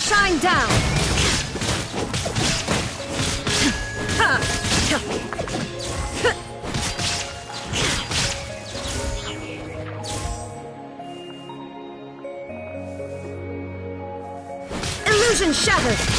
Shine down! Illusion shattered!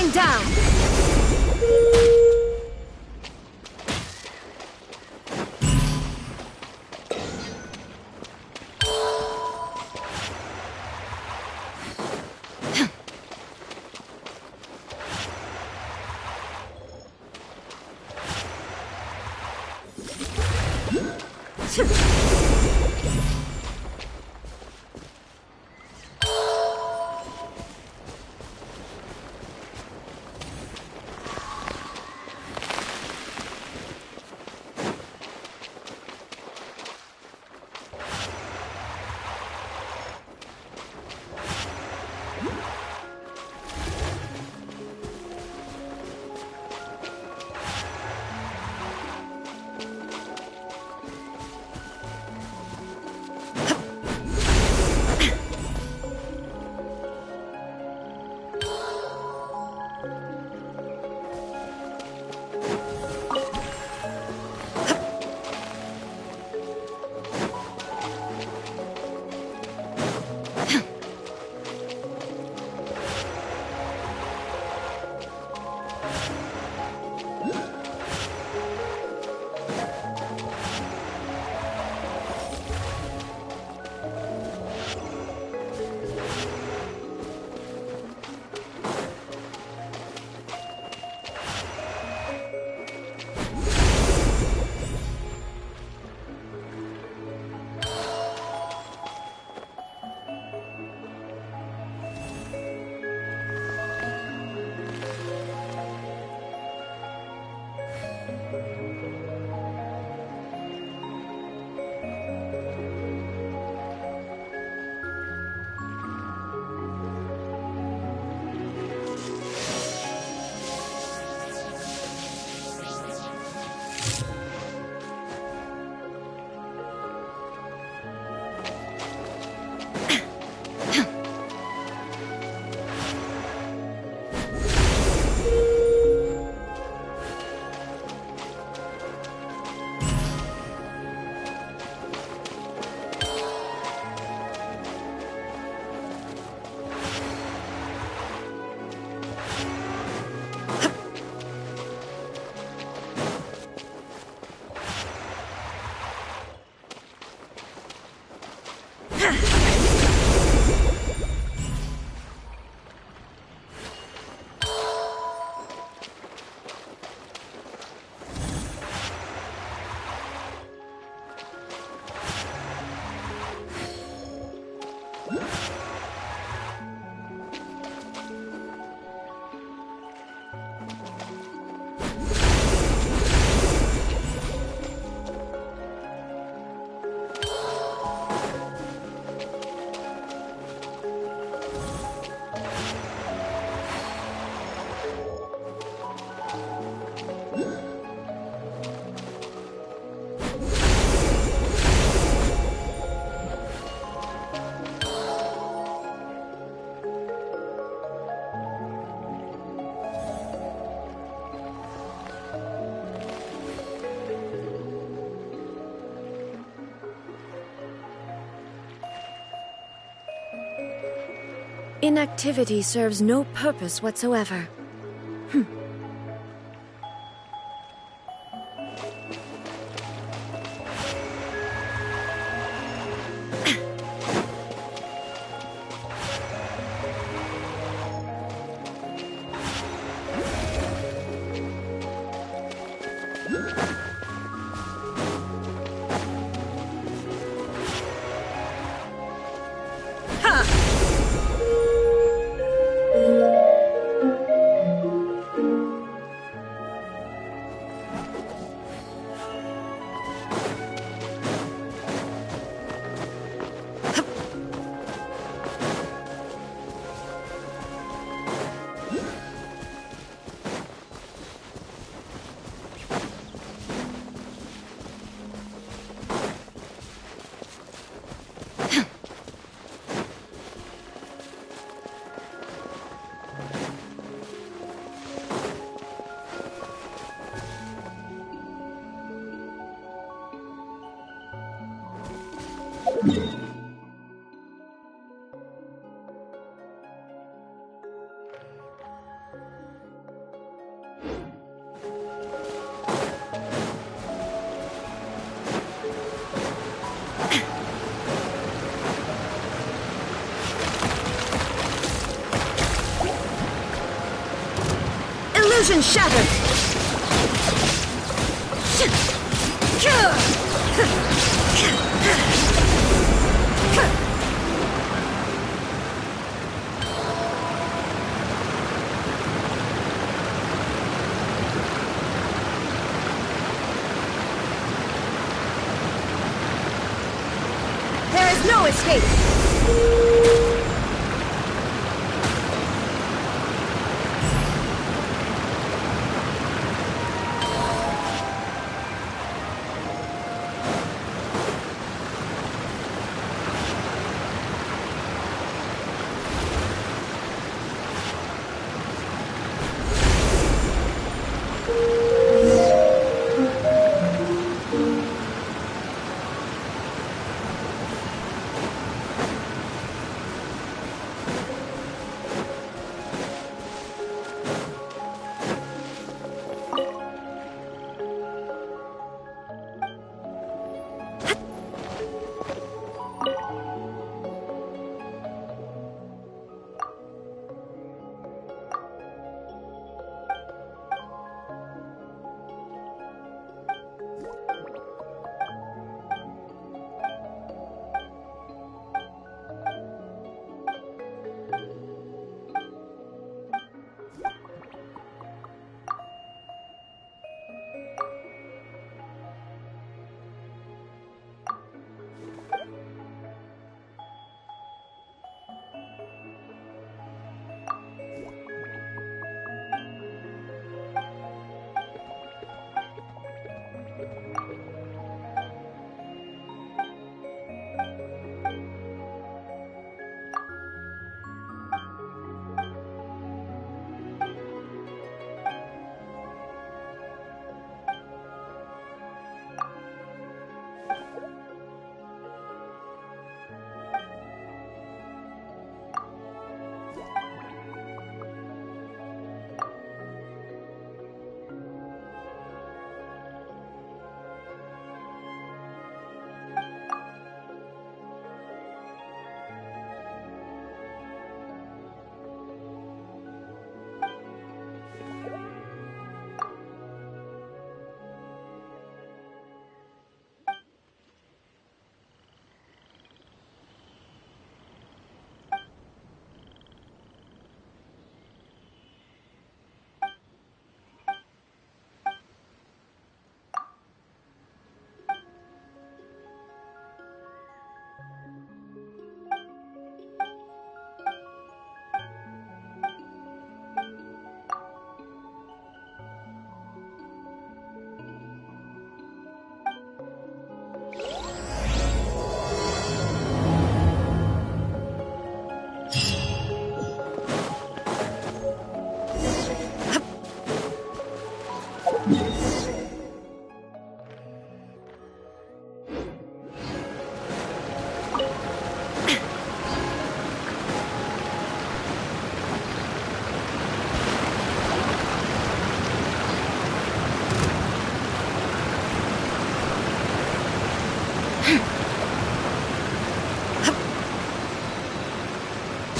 Going down! Inactivity serves no purpose whatsoever. Illusion shattered! There is no escape!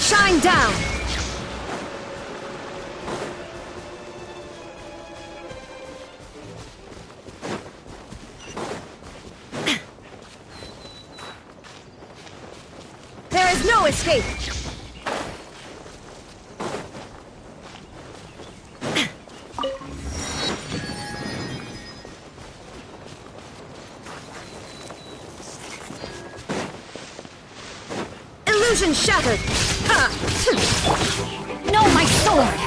Shine down! There is no escape! Illusion shattered! Ha! No, my sword!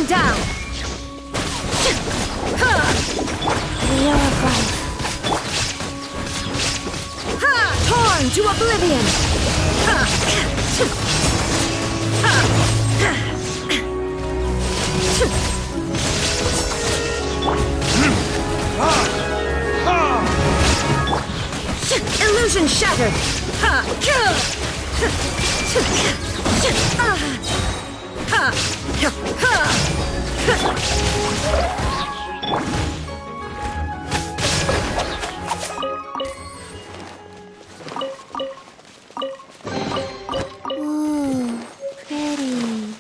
Shine down! Wheel of life. Torn to oblivion! Illusion shattered! Ooh, pretty.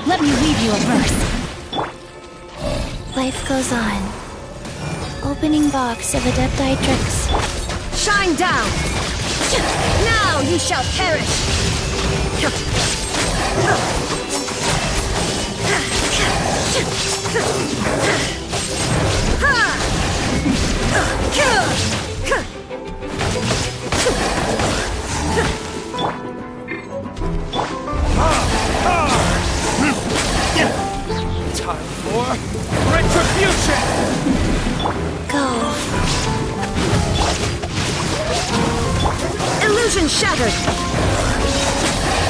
Let me leave you a verse. Life goes on. Opening box of Adepti tricks. Shine down! Now you shall perish! Time for retribution! Go. Illusion shattered!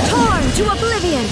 Torn to oblivion!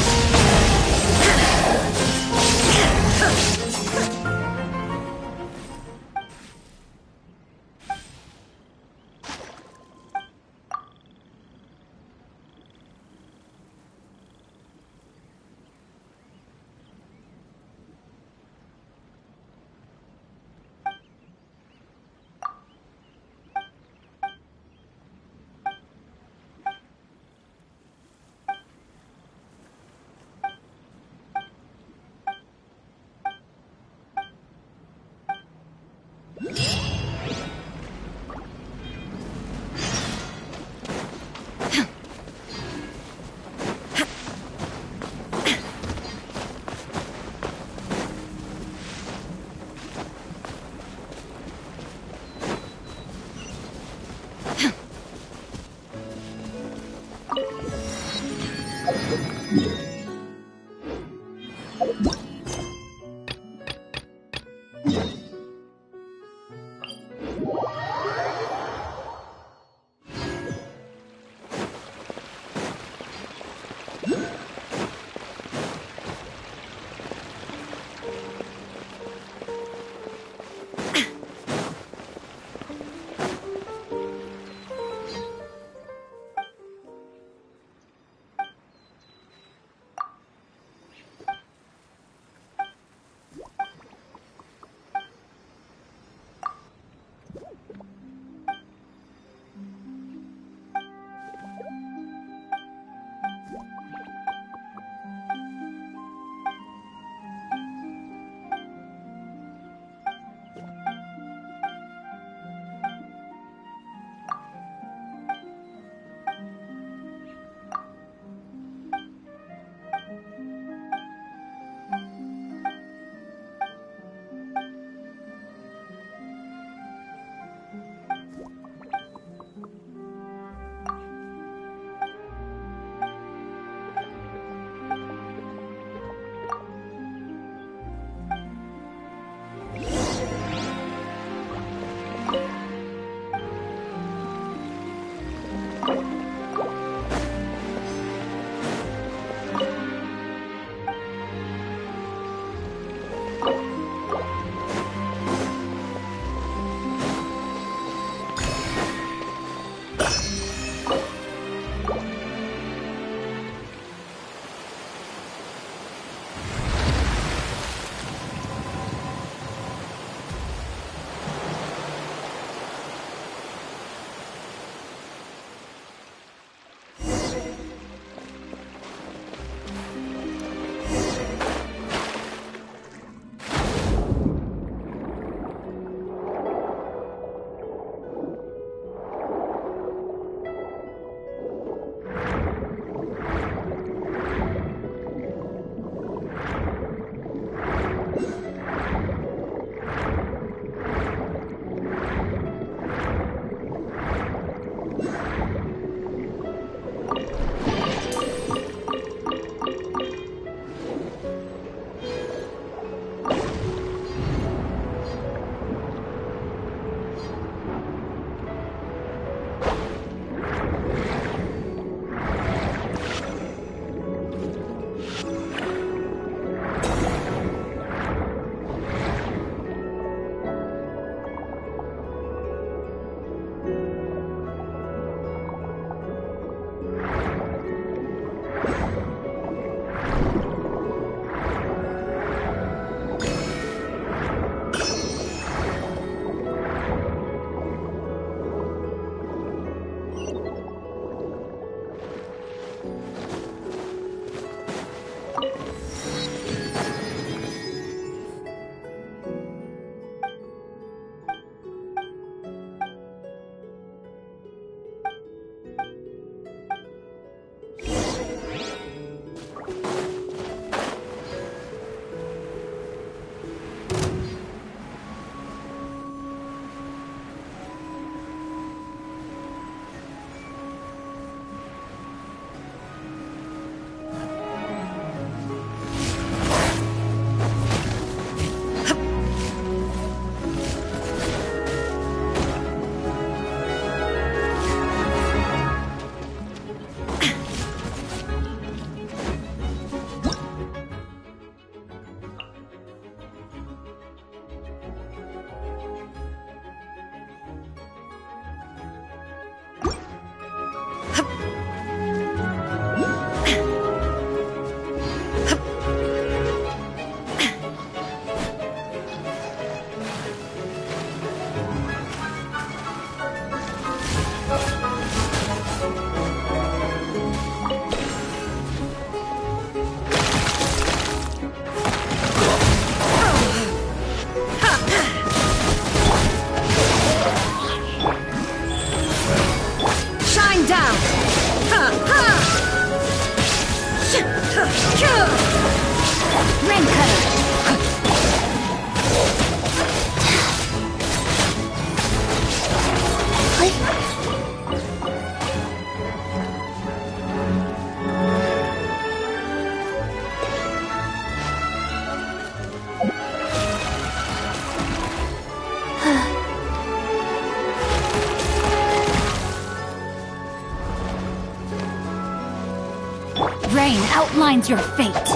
outlines your fate.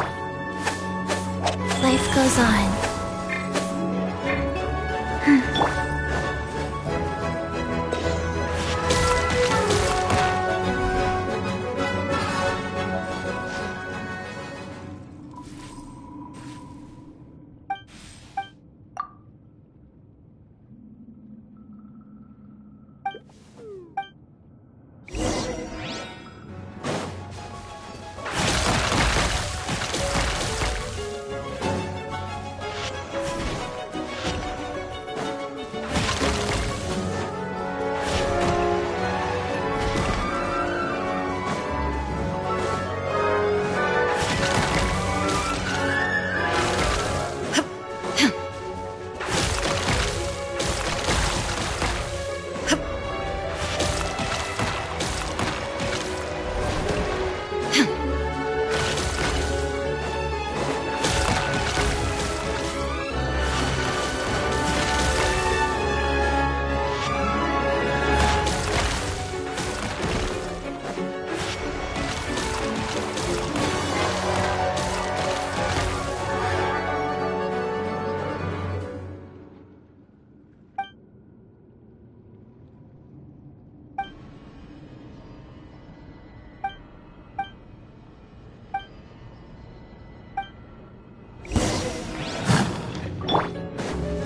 Life goes on.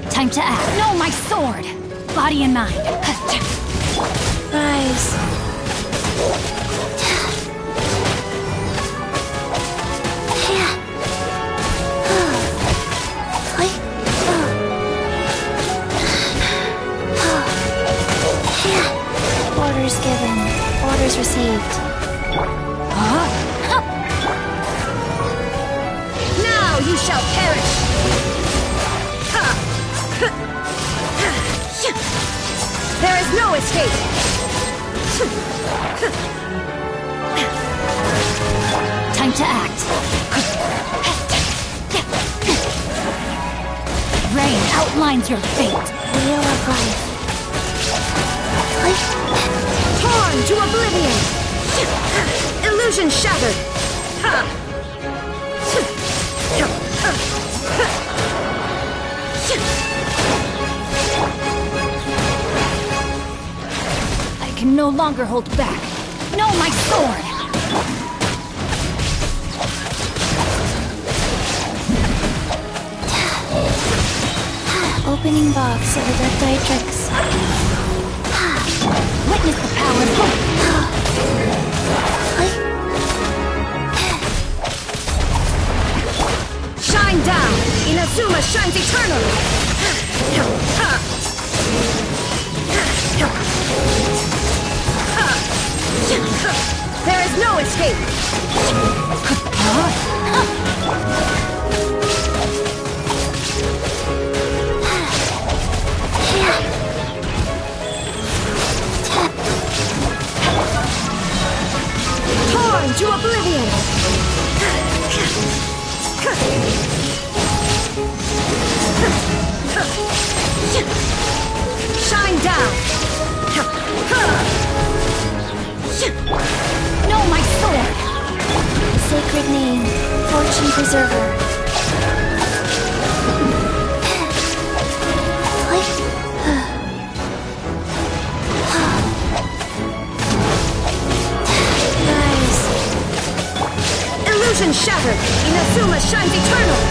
Time to act. No, my sword! Body and mind. Rise. Orders given. Orders received. Now you shall perish! There is no escape! Time to act. Rain outlines your fate. Wheel of life. Torn to oblivion! Illusion shattered! I can no longer hold back. No, my sword! Opening box of Adeptitrix. Witness the power of hope. Shine down! Inazuma shines eternally! There is no escape! Torn to oblivion! Shine down! No, my sword! Sacred name, Fortune Preserver. Illusion shattered! Inazuma shines eternal!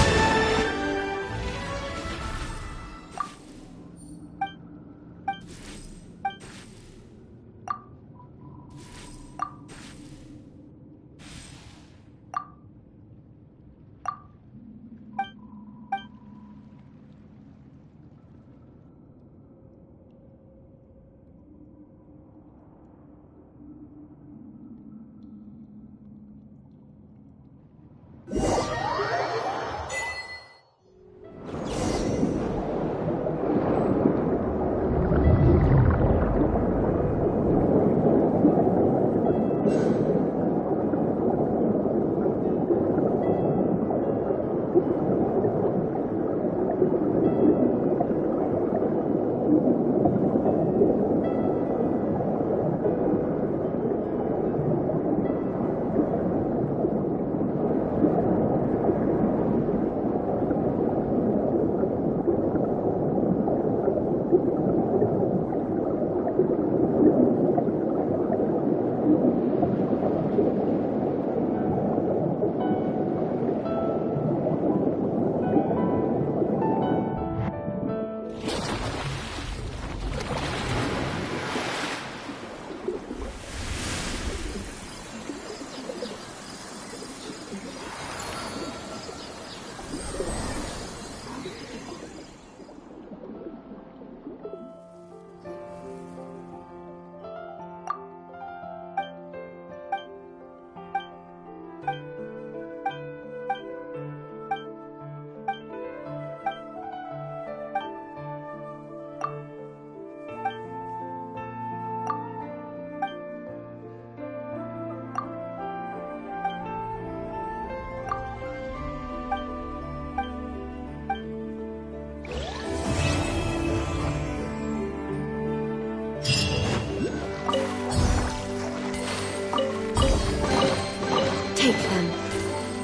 Take them.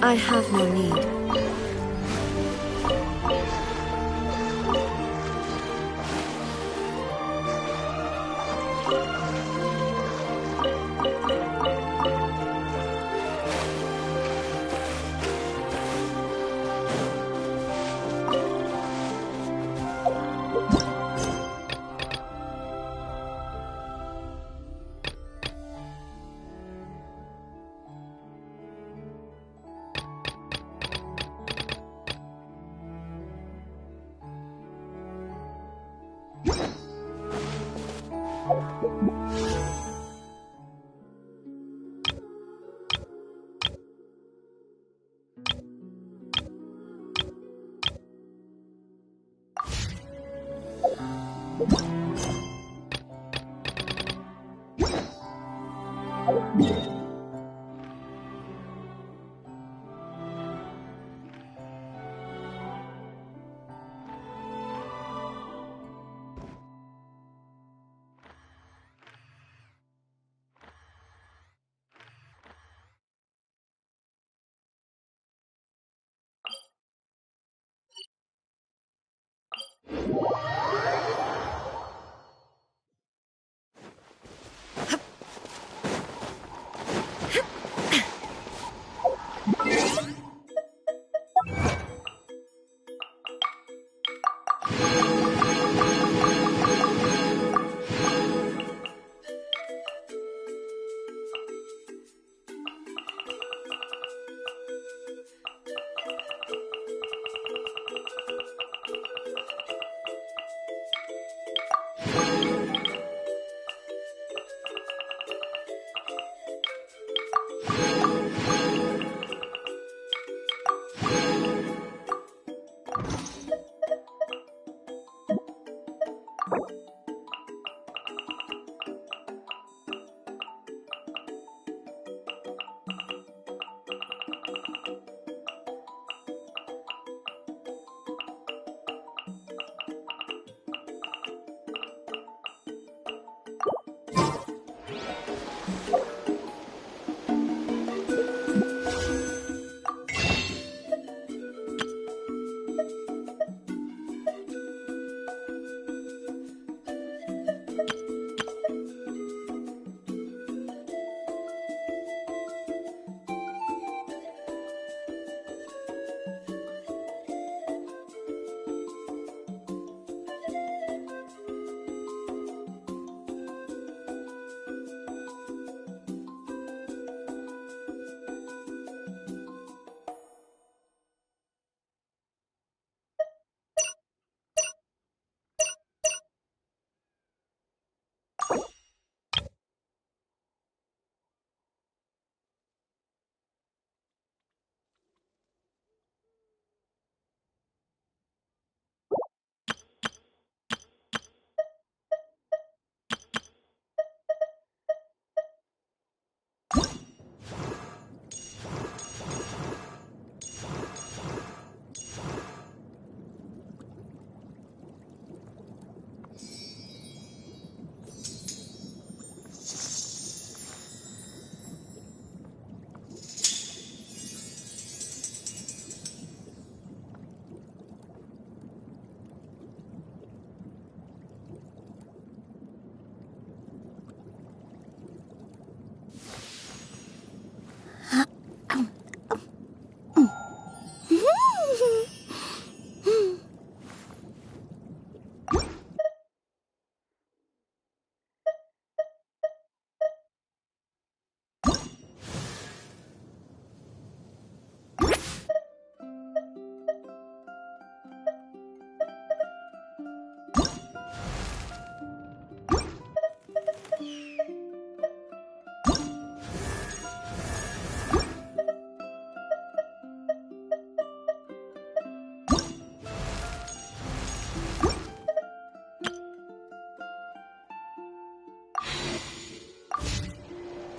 I have no need.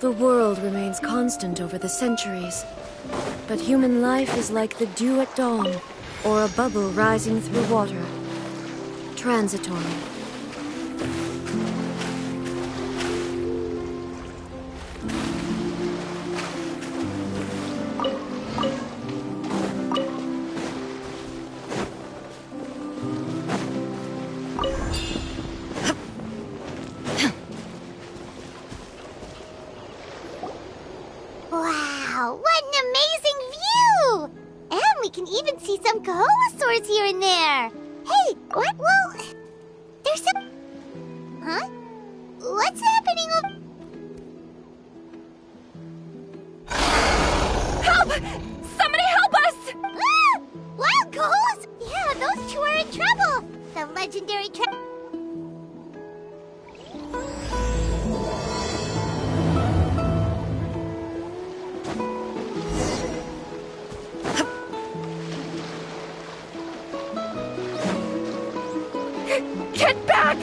The world remains constant over the centuries, but human life is like the dew at dawn, or a bubble rising through water. Transitory. Wow, what an amazing view! And we can even see some Koalasaurs here and there. Hey, what? Well, there's some... Huh? What's happening over... Help! Somebody help us! Ah! Wild Koalas! Yeah, those two are in trouble! The legendary Get back!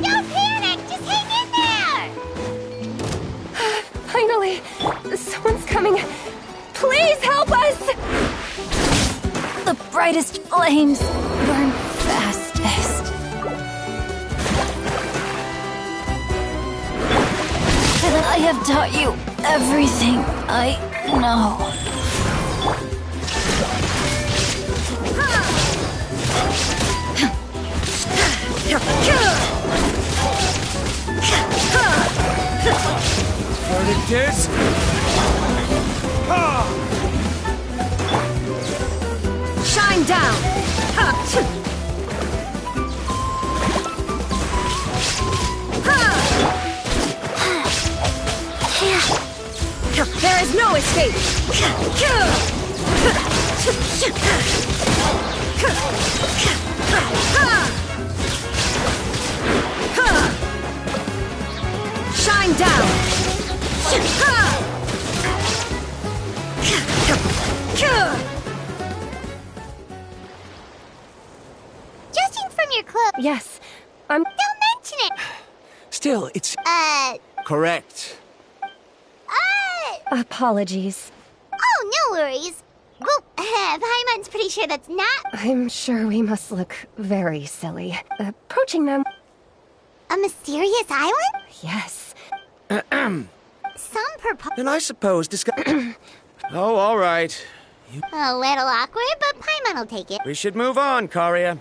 Don't panic! Just hang in there! Finally! Someone's coming! Please help us! The brightest flames burn fastest. And I have taught you everything I know. Verdict is... Shine down! There is no escape! Shine down! Judging from your clothes... Yes, Don't mention it! Still, it's... Correct. apologies. Oh, no worries. Well, Paimon's pretty sure that's not I'm sure we must look very silly. Approaching them. a mysterious island? Yes. Some And I suppose Oh, all right. A little awkward, but Paimon will take it. We should move on, Karia.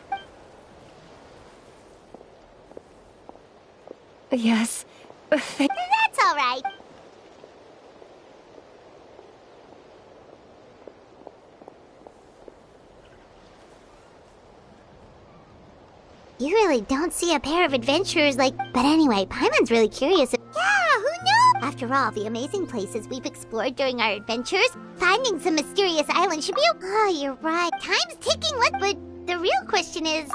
Yes. That's all right. You really don't see a pair of adventurers like... But anyway, Paimon's really curious. Yeah, who knew? After all, the amazing places we've explored during our adventures, finding some mysterious island should be... Oh, you're right. Time's ticking, but the real question is...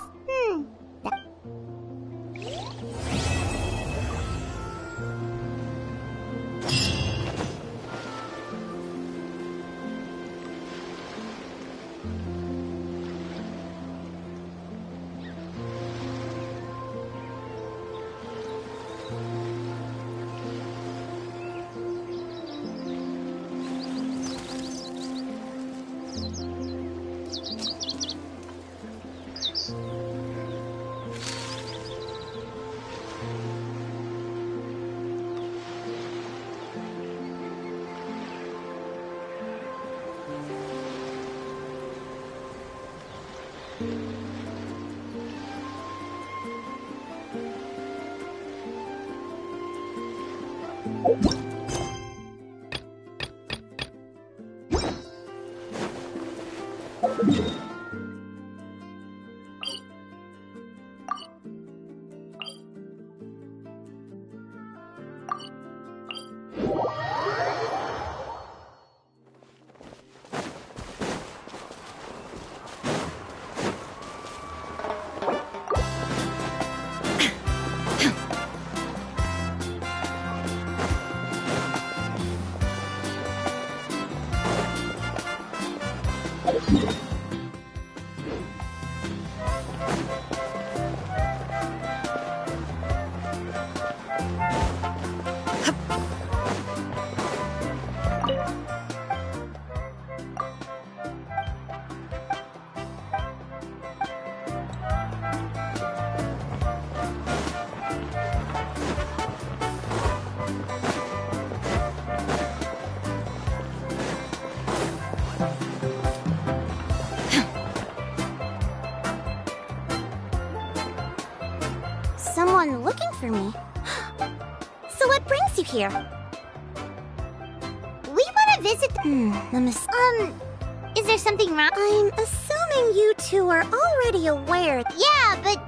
Someone looking for me. So what brings you here? visit is there something wrong? I'm assuming you two are already aware. Yeah, but...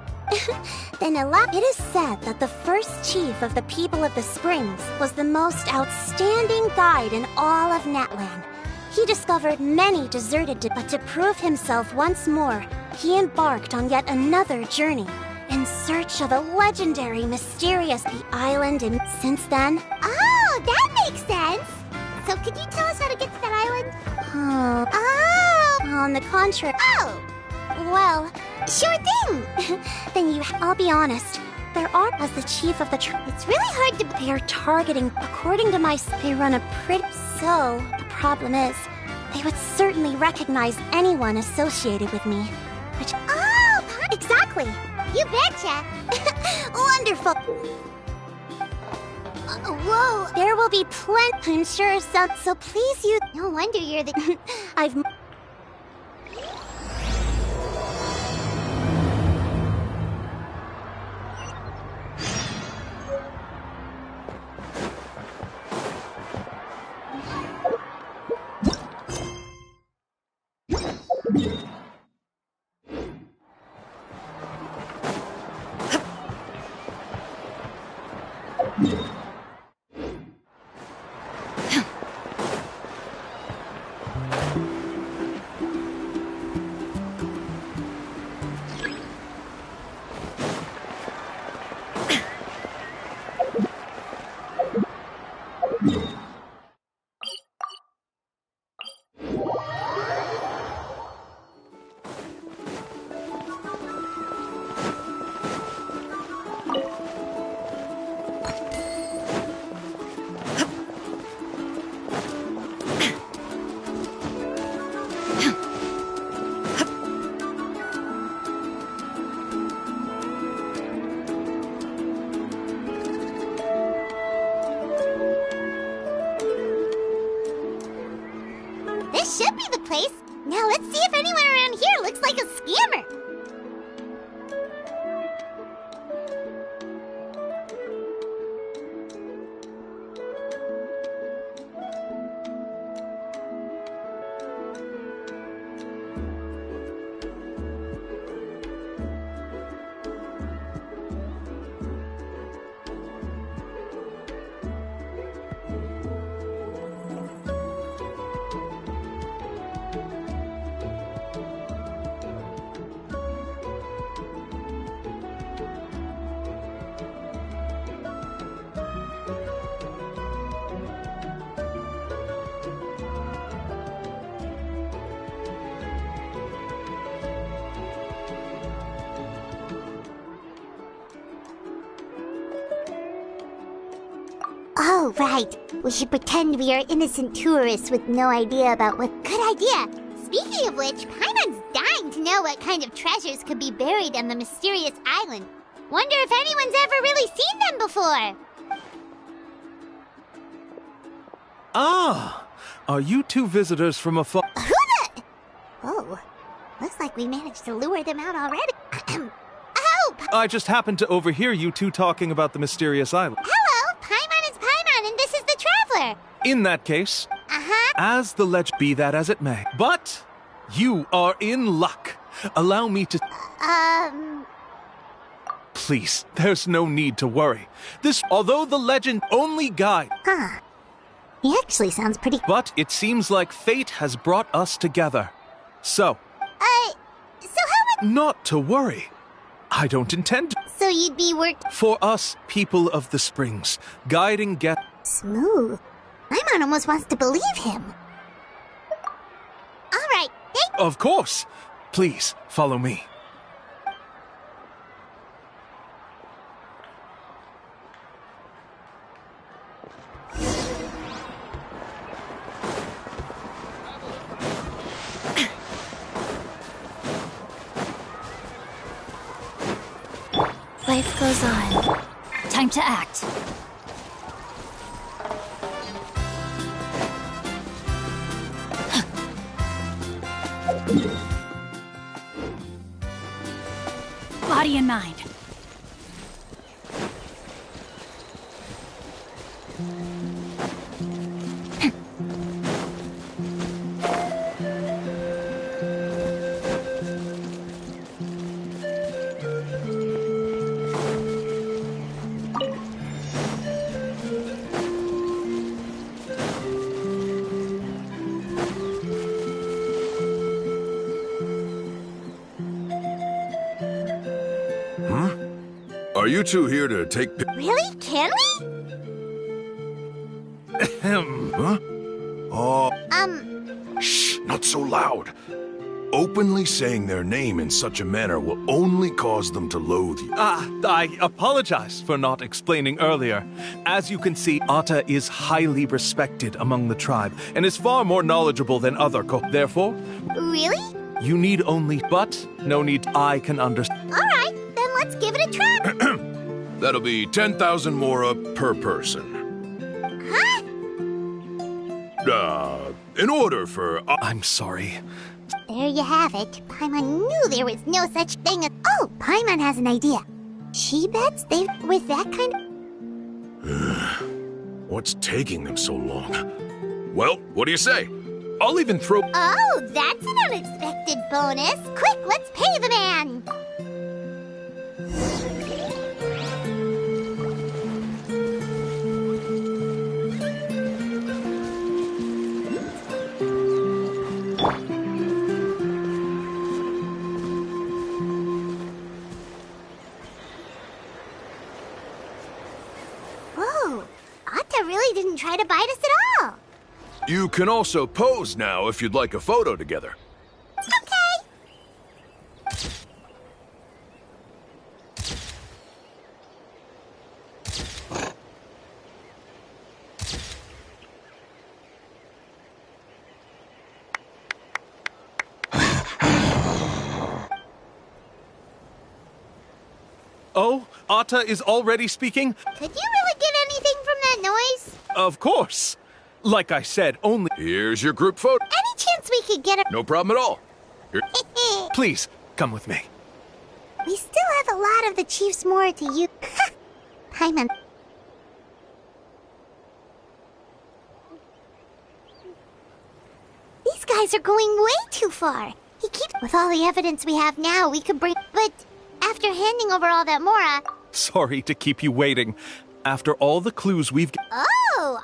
Then it is said that the first chief of the people of the Springs was the most outstanding guide in all of Natland. He discovered many deserted, but to prove himself once more, he embarked on yet another journey in search of a legendary, mysterious island. And since then... Oh, that makes sense! So could you tell us how to get to that island? On the contrary... Oh! Well, sure thing! Then I'll be honest. There are, as the chief of the it's really hard to... They are targeting, according to they run a pretty... So, the problem is, they would certainly recognize anyone associated with me. Which... Oh, exactly! You betcha! Wonderful! Whoa! There will be plenty, I'm sure, so please you... No wonder you're the... I've... This should be the place. Now let's see if anyone around here looks like a scammer. Oh, right. We should pretend we are innocent tourists with no idea about what... Good idea! Speaking of which, Paimon's dying to know what kind of treasures could be buried on the mysterious island. Wonder if anyone's ever really seen them before? Ah! Are you two visitors from afar? Who the... Oh, looks like we managed to lure them out already. Help! I just happened to overhear you two talking about the mysterious island. Hello, Paimon is Paimon, and this is the Traveler. In that case, Uh-huh. as the legend be that as it may, but you are in luck. Allow me to... Please, there's no need to worry. Although the legend only guide... Huh. He actually sounds pretty... But it seems like fate has brought us together. So... So how would... Not to worry. I don't intend to... So you'd be For us, people of the Springs, guiding get... Smooth. Paimon almost wants to believe him. All right, Of course. Please, follow me. Life goes on. Time to act. Body and mind. Are you two here to take Really? Can we? Huh? Oh. Shh, not so loud. Openly saying their name in such a manner will only cause them to loathe you. I apologize for not explaining earlier. As you can see, Atta is highly respected among the tribe and is far more knowledgeable than other Therefore, Really? you need only, but no need. I can understand. Alright, then let's give it a try. That'll be 10,000 mora per person. Huh? In order for... I'm sorry. There you have it. Paimon knew there was no such thing as... Oh, Paimon has an idea. She bets they... with that kind of... What's taking them so long? Well, what do you say? I'll even throw... Oh, that's an unexpected bonus. Quick, let's pay the man. Whoa, Atta really didn't try to bite us at all. You can also pose now if you'd like a photo together. Okay. Oh, Atta is already speaking? Could you really get anything from that noise? Of course. Like I said, only... Here's your group photo. Any chance we could get a... No problem at all. Here. Please, come with me. We still have a lot of the chief's more to use. Paimon. These guys are going way too far. He keeps... With all the evidence we have now, we could bring... But after handing over all that Mora... Sorry to keep you waiting. After all the clues we've... Oh,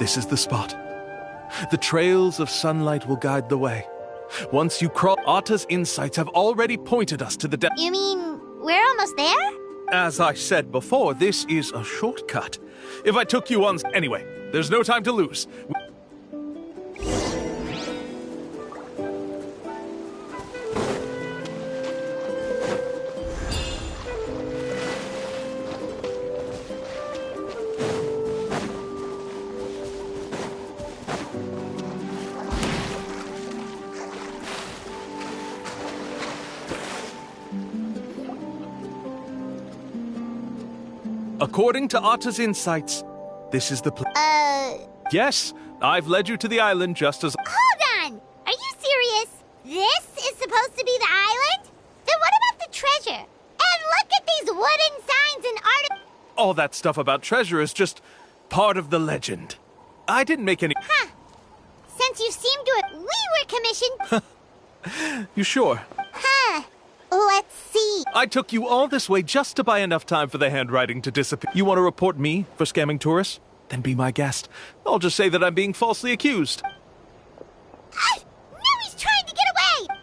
This is the spot. The trails of sunlight will guide the way. Once you cross, Atta's insights have already pointed us to the You mean we're almost there? As I said before, this is a shortcut. If I took you on... Anyway, there's no time to lose. According to Atta's insights, this is the place. Yes, I've led you to the island just as... Hold on! Are you serious? This is supposed to be the island? Then what about the treasure? And look at these wooden signs and art... All that stuff about treasure is just part of the legend. I didn't make any... Huh. Since you seem to have... We were commissioned... You sure? Huh. Let's see. I took you all this way just to buy enough time for the handwriting to disappear. You want to report me for scamming tourists? Then be my guest. I'll just say that I'm being falsely accused. Now he's trying to get away!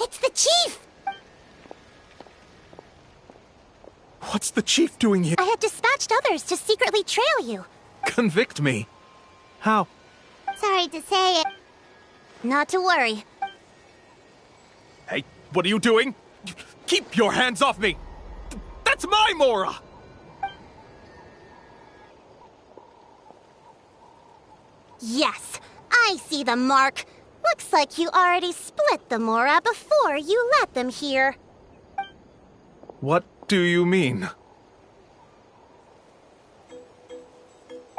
It's the chief! What's the chief doing here? I had dispatched others to secretly trail you. Convict me. How? Sorry to say it. Not to worry. Hey, what are you doing? Keep your hands off me! That's my Mora! Yes, I see the mark. Looks like you already split the Mora before you let them here. What do you mean?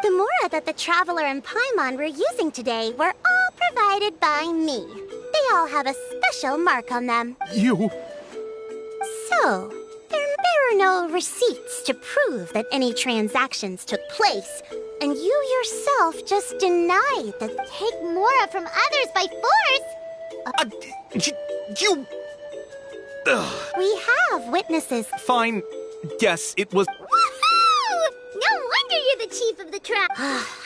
The Mora that the Traveler and Paimon were using today were all provided by me. They all have a special mark on them. You... So, there are no receipts to prove that any transactions took place, and you yourself just denied that take Mora from others by force. You... We have witnesses. Fine. Yes, it was... Woohoo! No wonder you're the chief of the tribe.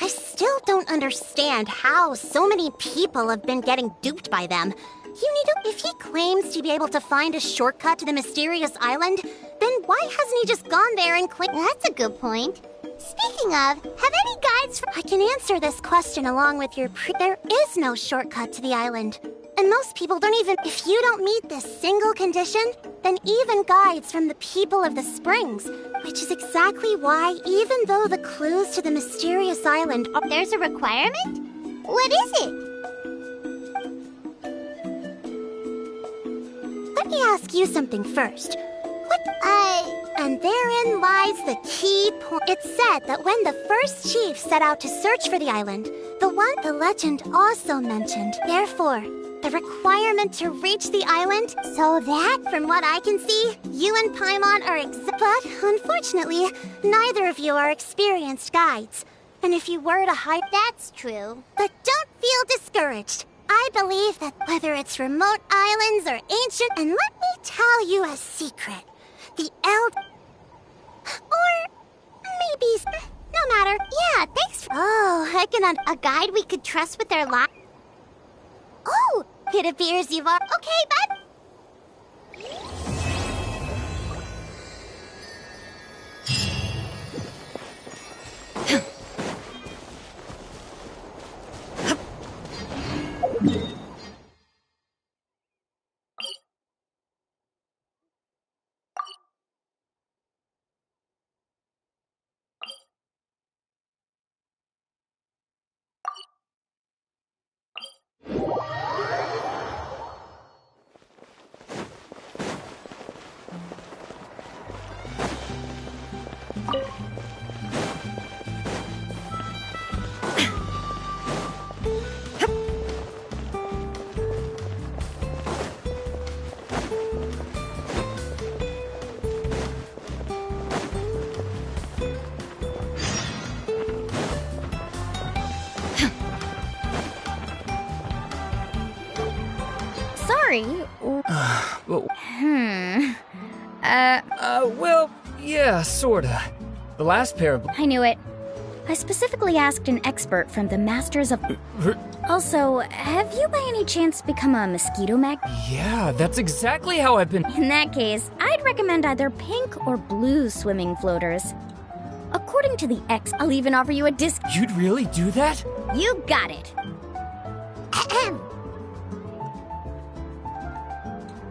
I still don't understand how so many people have been getting duped by them. You need to... If he claims to be able to find a shortcut to the mysterious island, then why hasn't he just gone there and clicked... That's a good point. Speaking of, have any guides for... I can answer this question along with your There is no shortcut to the island. And most people don't even... If you don't meet this single condition, then even guides from the people of the Springs, which is exactly why, even though the clues to the mysterious island are... There's a requirement? What is it? Let me ask you something first. And therein lies the key point. It's said that when the first chief set out to search for the island, the one the legend also mentioned. Therefore, the requirement to reach the island, so that, from what I can see, you and Paimon are but unfortunately, neither of you are experienced guides. And if you were to hide... That's true. But don't feel discouraged. I believe that whether it's remote islands or ancient... And let me tell you a secret. The or maybe... No matter. Yeah, thanks. I can... A guide we could trust with their life. Oh, it appears you've all... Okay, bud. Well, yeah, sorta. The last pair of... I knew it. I specifically asked an expert from the Masters of... Also, have you by any chance become a mosquito mag? Yeah, that's exactly how I've been... In that case, I'd recommend either pink or blue swimming floaters. According to the I'll even offer you a disc... You'd really do that? You got it.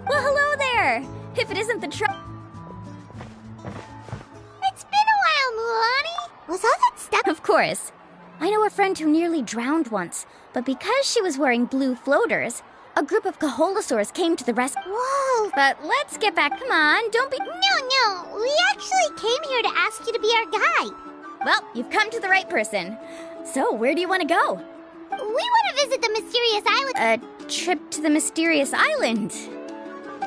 Well, hello there! If it isn't the It's been a while, Mulani. Was all that stuff? Of course. I know a friend who nearly drowned once, but because she was wearing blue floaters, a group of Kaholosaurs came to the rescue. Whoa! But let's get back. Come on, don't be... No. We actually came here to ask you to be our guide. Well, you've come to the right person. So, where do you want to go? We want to visit the mysterious island. A trip to the mysterious island.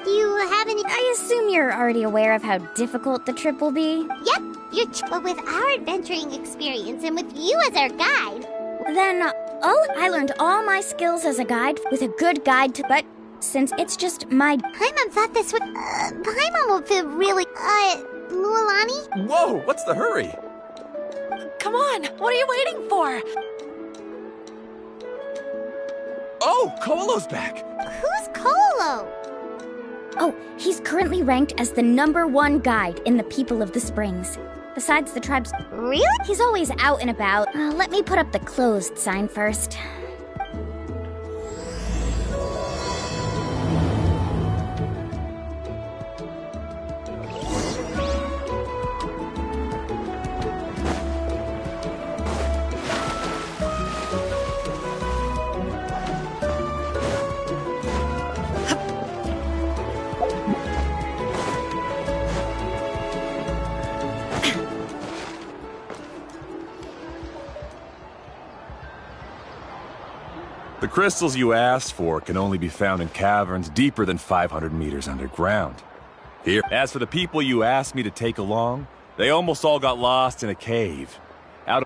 Do you have any... I assume you're already aware of how difficult the trip will be? Yep, but with our adventuring experience and with you as our guide... Then, I learned all my skills as a guide with a good guide to... But since it's just my... Paimon thought this would... Paimon will feel really... Mulani? Whoa, what's the hurry? Come on, what are you waiting for? Oh, Kolo's back. Who's Kolo? Oh, he's currently ranked as the #1 guide in the People of the Springs. Besides the tribe's... Really? He's always out and about. Let me put up the closed sign first. crystals you asked for can only be found in caverns deeper than 500 meters underground. Here, as for the people you asked me to take along, they almost all got lost in a cave.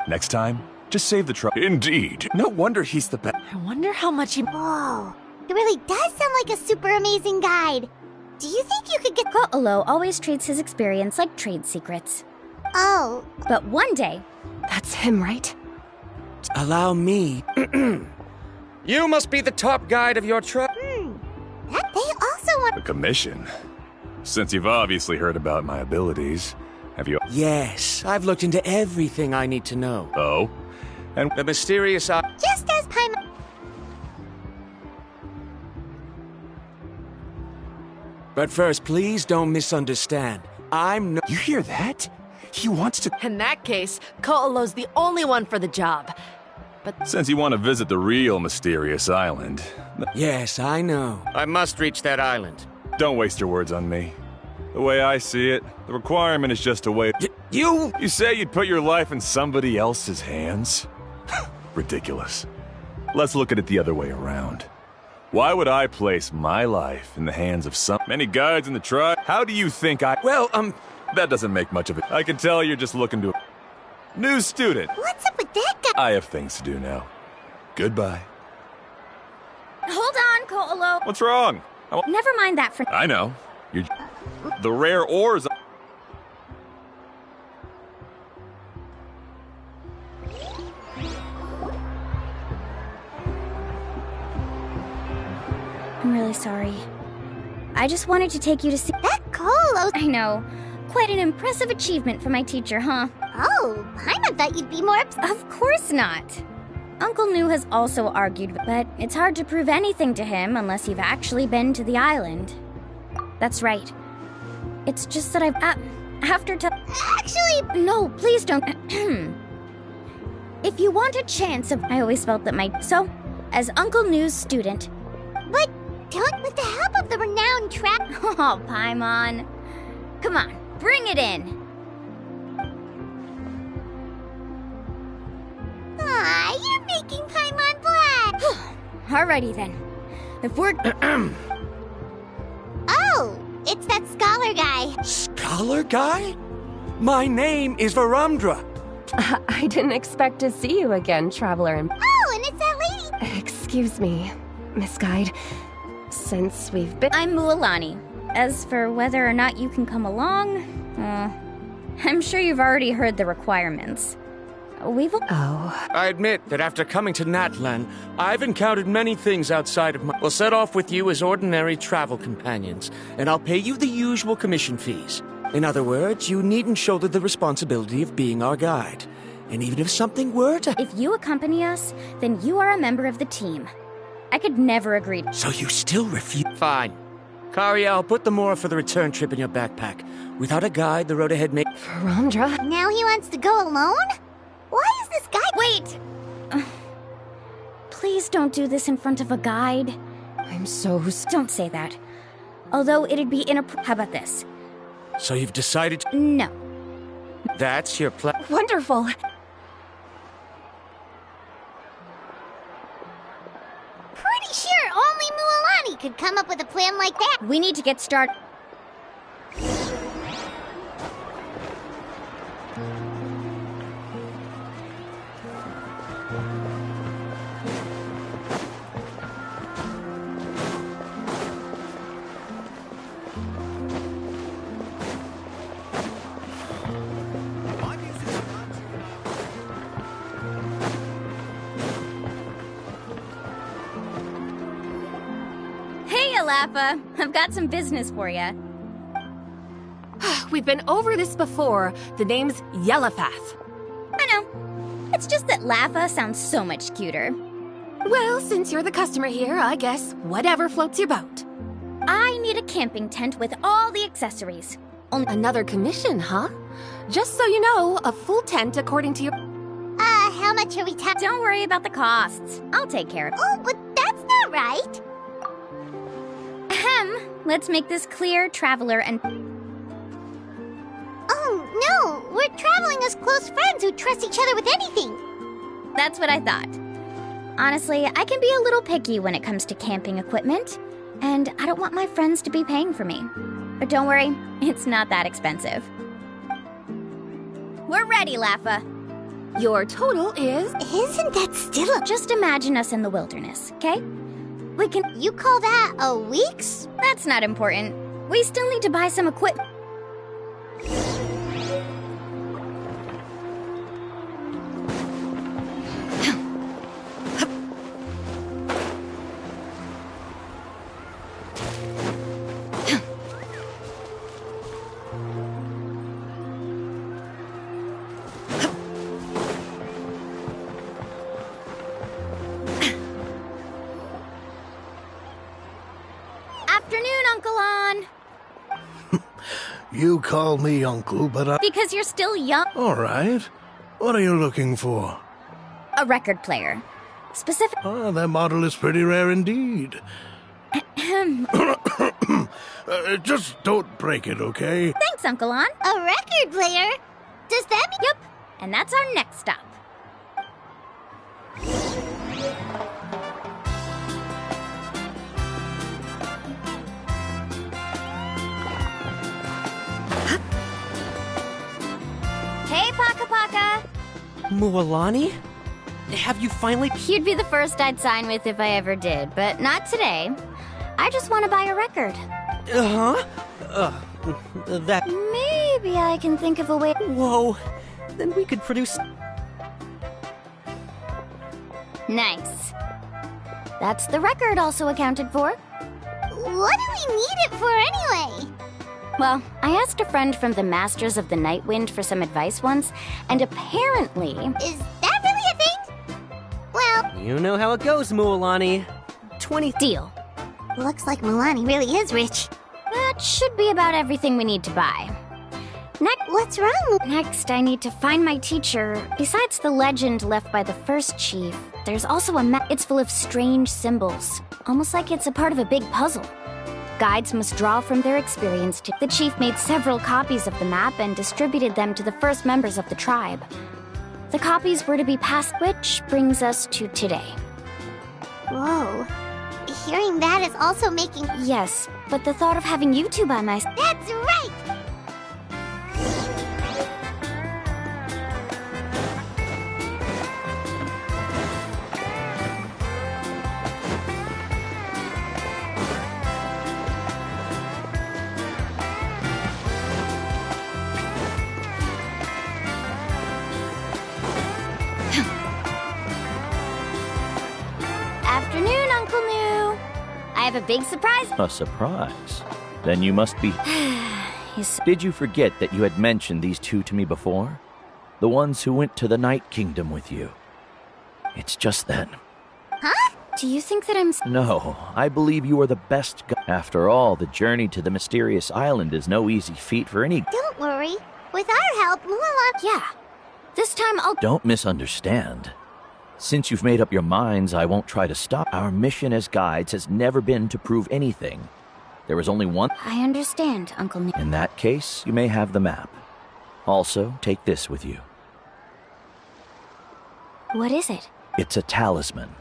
Next time, just save the trouble. Indeed. No wonder he's the best. I wonder how much he... Whoa, it really does sound like a super amazing guide. Do you think you could get... Ko'olo always treats his experience like trade secrets. Oh. But one day... That's him, right? Allow me. You must be the top guide of your tribe. That they also want... A commission? Since you've obviously heard about my abilities, have you... Yes, I've looked into everything I need to know. Oh? And The mysterious eye... Just as Paimon... But first, please don't misunderstand. I'm no... you hear that? He wants to... In that case, Ko'olo's the only one for the job. But Since you want to visit the real mysterious island, Yes, I know. I must reach that island. don't waste your words on me. The way I see it, the requirement is just a way... You... You say you'd put your life in somebody else's hands? Ridiculous. Let's look at it the other way around. Why would I place my life in the hands of many guides in the tribe? How do you think I... Well, That doesn't make much of it. I can tell you're just looking to... New student. What's up with that guy? I have things to do now. Goodbye. Hold on, Ko'olo. What's wrong? Never mind that for... I know. You're... The rare ores... I'm really sorry. I just wanted to take you to see... That Ko'olo's... I know. Quite an impressive achievement for my teacher, huh? Oh, Paimon thought you'd be more upset. Of course not. Uncle Nu has also argued, but it's hard to prove anything to him unless you've actually been to the island. That's right. It's just that I've... after to... Actually... No, please don't... If you want a chance of... I always felt that my... So, as Uncle Nu's student... But don't with the help of the renowned trap... Oh, Paimon. Come on, bring it in. Aw, you're making Paimon blush. Alrighty then. If we're... Oh, it's that scholar guy. Scholar guy? My name is Varamdra. I didn't expect to see you again, Traveler. Oh, and it's that lady. Excuse me, Miss Guide. Since we've been... I'm Mualani. As for whether or not you can come along, I'm sure you've already heard the requirements. We've... Oh. I admit that after coming to Natlan, I've encountered many things outside of my... We'll set off with you as ordinary travel companions, and I'll pay you the usual commission fees. In other words, you needn't shoulder the responsibility of being our guide. And even if something were to... If you accompany us, then you are a member of the team. I could never agree... So you still refuse... Fine. Kariel, put the Mora for the return trip in your backpack. Without a guide, the road ahead may... Varamdra? Now he wants to go alone? Why is this guy... Wait! Please don't do this in front of a guide. I'm so... Don't say that. Although it'd be How about this? So you've decided... No. That's your plan... Wonderful. Pretty sure only Mualani could come up with a plan like that. We need to get started. Hey, Alapha. I've got some business for you. we've been over this before. The name's Yellowfath. I know. It's just that Lafa sounds so much cuter. Well, since you're the customer here, I guess whatever floats your boat. I need a camping tent with all the accessories. Another commission, huh? Just so you know, a full tent according to your... How much are we talking? Don't worry about the costs. I'll take care of it. Oh, but that's not right. Ahem. Let's make this clear, Traveler, and... Oh, no. We're traveling as close friends who trust each other with anything. That's what I thought. Honestly, I can be a little picky when it comes to camping equipment, and I don't want my friends to be paying for me. But don't worry, it's not that expensive. We're ready, Laffa. Your total is... Isn't that still a... Just imagine us in the wilderness, okay? We can... You call that a week's? That's not important. We still need to buy some equipment. Afternoon, Uncle On. You call me uncle, but I... Because you're still young. All right. What are you looking for? A record player. Specific... Ah, that model is pretty rare indeed. Just don't break it, okay? Thanks, Uncle On. A record player? Does that mean... Yep. And that's our next stop. Hey, Paka Paka! Mualani? Have you finally... You'd be the first I'd sign with if I ever did, but not today. I just want to buy a record. That... Maybe I can think of a way... Whoa. Then we could produce... Nice. That's the record also accounted for. What do we need it for anyway? Well, I asked a friend from the Masters of the Night Wind for some advice once, and apparently... Is that really a thing? Well... You know how it goes, Mualani. 20... Deal. Looks like Milani really is rich. That should be about everything we need to buy. What's wrong? Next, I need to find my teacher. Besides the legend left by the first chief, there's also a map. It's full of strange symbols, almost like it's a part of a big puzzle. Guides must draw from their experience. The chief made several copies of the map and distributed them to the first members of the tribe. The copies were to be passed, which brings us to today. Whoa. Hearing that is also making... Yes, but the thought of having you two by my... That's right! Afternoon, Uncle New. I have a big surprise. A surprise? Then you must be... Did you forget that you had mentioned these two to me before? The ones who went to the Night Kingdom with you. It's just then. Huh? Do you think that I'm... No, I believe you are the best After all, the journey to the mysterious island is no easy feat for any... Don't worry. With our help, Mulan... Yeah. This time I'll... Don't misunderstand. Since you've made up your minds, I won't try to stop. Our mission as guides has never been to prove anything. There is only one... I understand, Uncle New. In that case, you may have the map. Also, take this with you. What is it? It's a talisman.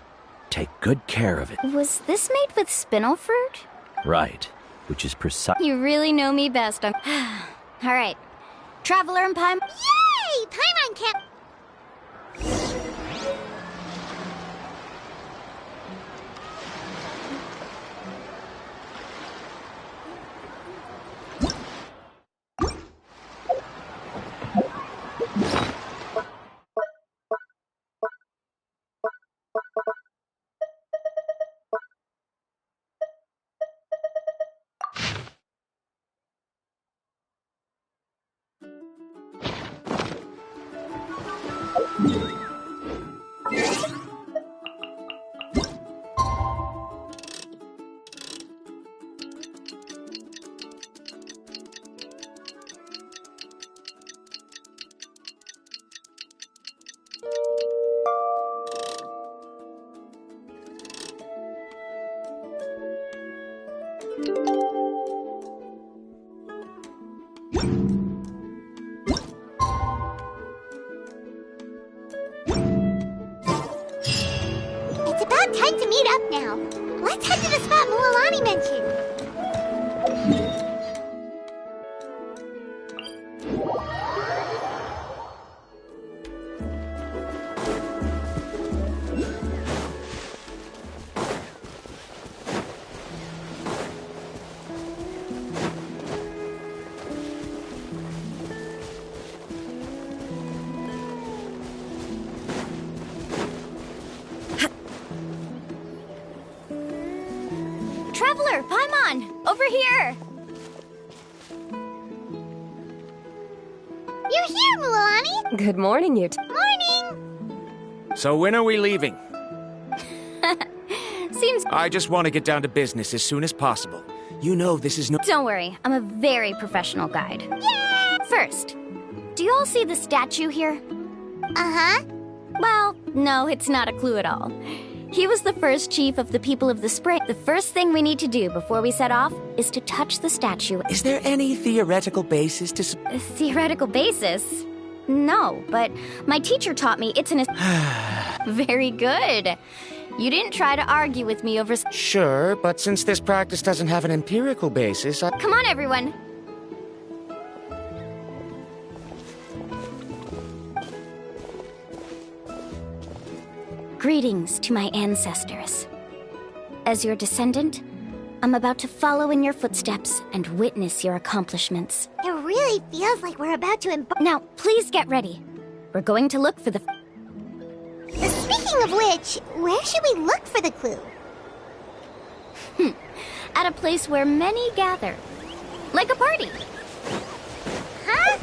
Take good care of it. Was this made with spinel fruit? Right, which is precise... You really know me best. All right. Traveler and Paimon... Yay! Paimon can't... meet up now. Let's head to the spot Mualani mentioned. Traveler, Paimon! Over here! You're here, Mualani! Good morning, you two. Morning! So when are we leaving? Seems... I just want to get down to business as soon as possible. You know this is no... Don't worry, I'm a very professional guide. Yeah! First, do you all see the statue here? Uh-huh. Well, no, it's not a clue at all. He was the first chief of the people of the spring. The first thing we need to do before we set off is to touch the statue. Is there any theoretical basis to... A theoretical basis? No, but my teacher taught me it's an... Very good. You didn't try to argue with me over... Sure, but since this practice doesn't have an empirical basis, Come on, everyone. Greetings to my ancestors. As your descendant, I'm about to follow in your footsteps and witness your accomplishments. It really feels like we're about to embark. Now, please get ready. We're going to look for the... Speaking of which, where should we look for the clue? At a place where many gather. Like a party. Huh?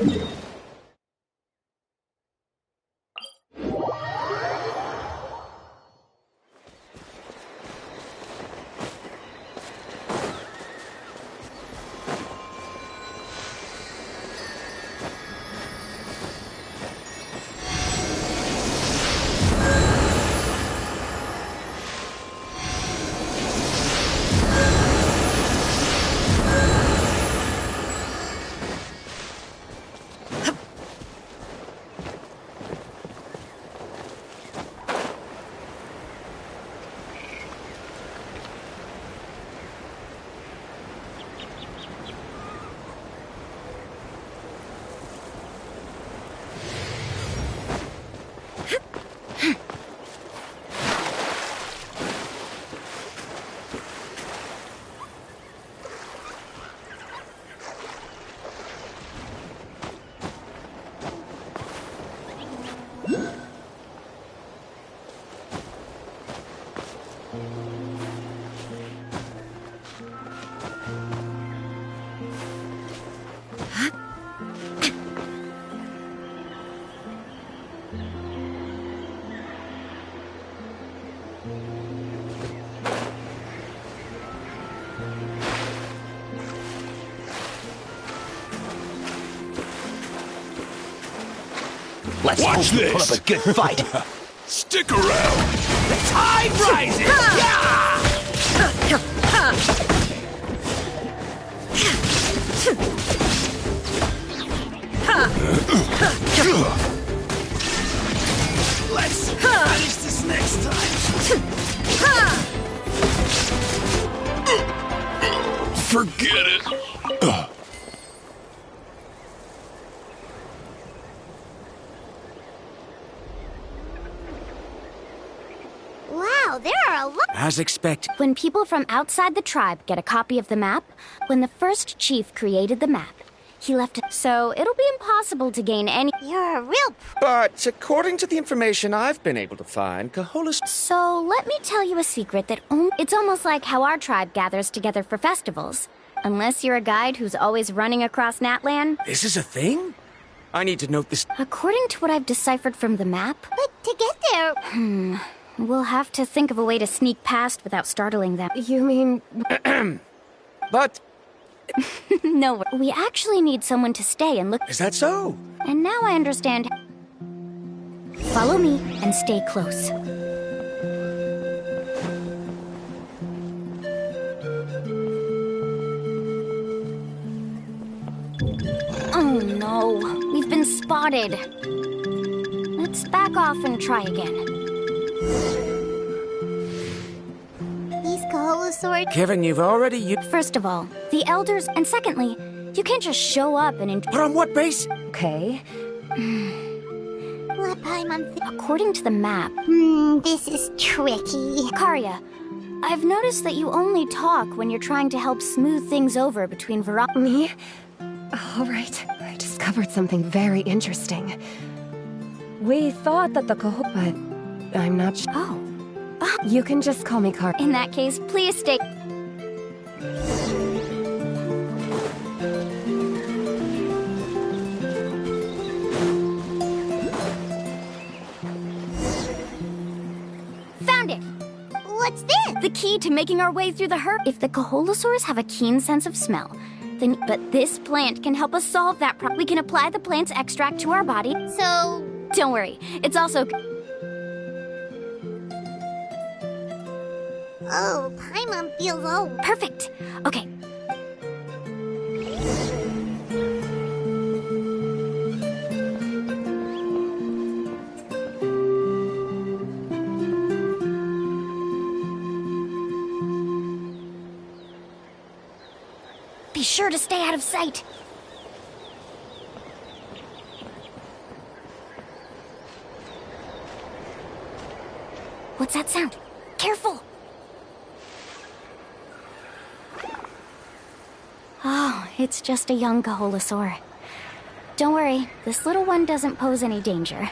Let's Watch hope we this. put up a good fight. Stick around! The tide rises! Let's finish this next time. Forget it. Wow, there are a lot. As expected. When people from outside the tribe get a copy of the map, when the first chief created the map, he left it. So it'll be impossible to gain any... You're a real... But according to the information I've been able to find, Kahola's... So let me tell you a secret that it's almost like how our tribe gathers together for festivals. Unless you're a guide who's always running across Natlan. This is a thing? I need to note this. According to what I've deciphered from the map... But to get there... We'll have to think of a way to sneak past without startling them. You mean... But... No, we actually need someone to stay and look... Is that so? And now I understand... Follow me and stay close. Oh no, we've been spotted. Let's back off and try again. Kaholosaur? Given you've already First of all, the elders, and secondly, you can't just show up and But on what base? Okay. What Paimon According to the map... this is tricky. Karya, I've noticed that you only talk when you're trying to help smooth things over between Me? All right. I discovered something very interesting. We thought that the but I'm not sure. Oh. You can just call me Car. In that case, please stay... Found it! What's this? The key to making our way through the herb. If the Kaholosaurs have a keen sense of smell, then... But this plant can help us solve that problem. We can apply the plant's extract to our body. So... Don't worry. It's also... Oh, Paimon feels all... Perfect. Okay. Be sure to stay out of sight. What's that sound? Careful! Oh, it's just a young Kaholosaur. Don't worry, this little one doesn't pose any danger.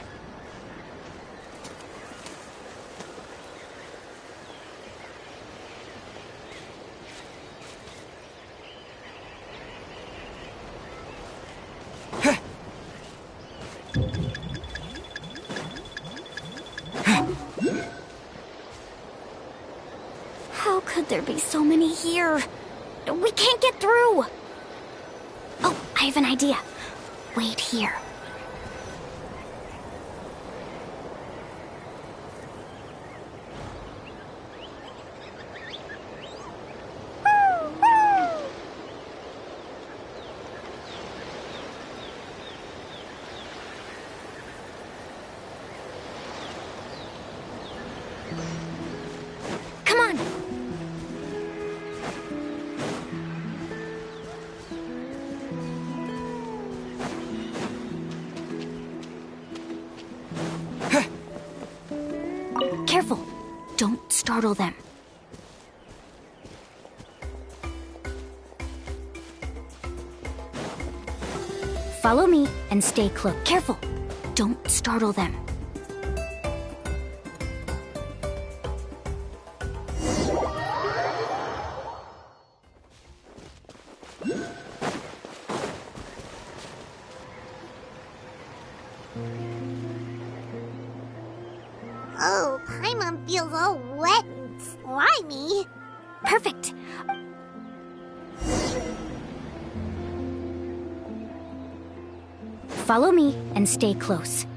How could there be so many here? We can't get through! Oh, I have an idea. Wait here. Come on! Careful! Don't startle them. Follow me and stay close. Careful! Don't startle them. Oh, Paimon feels all wet and slimy. Perfect! Follow me and stay close.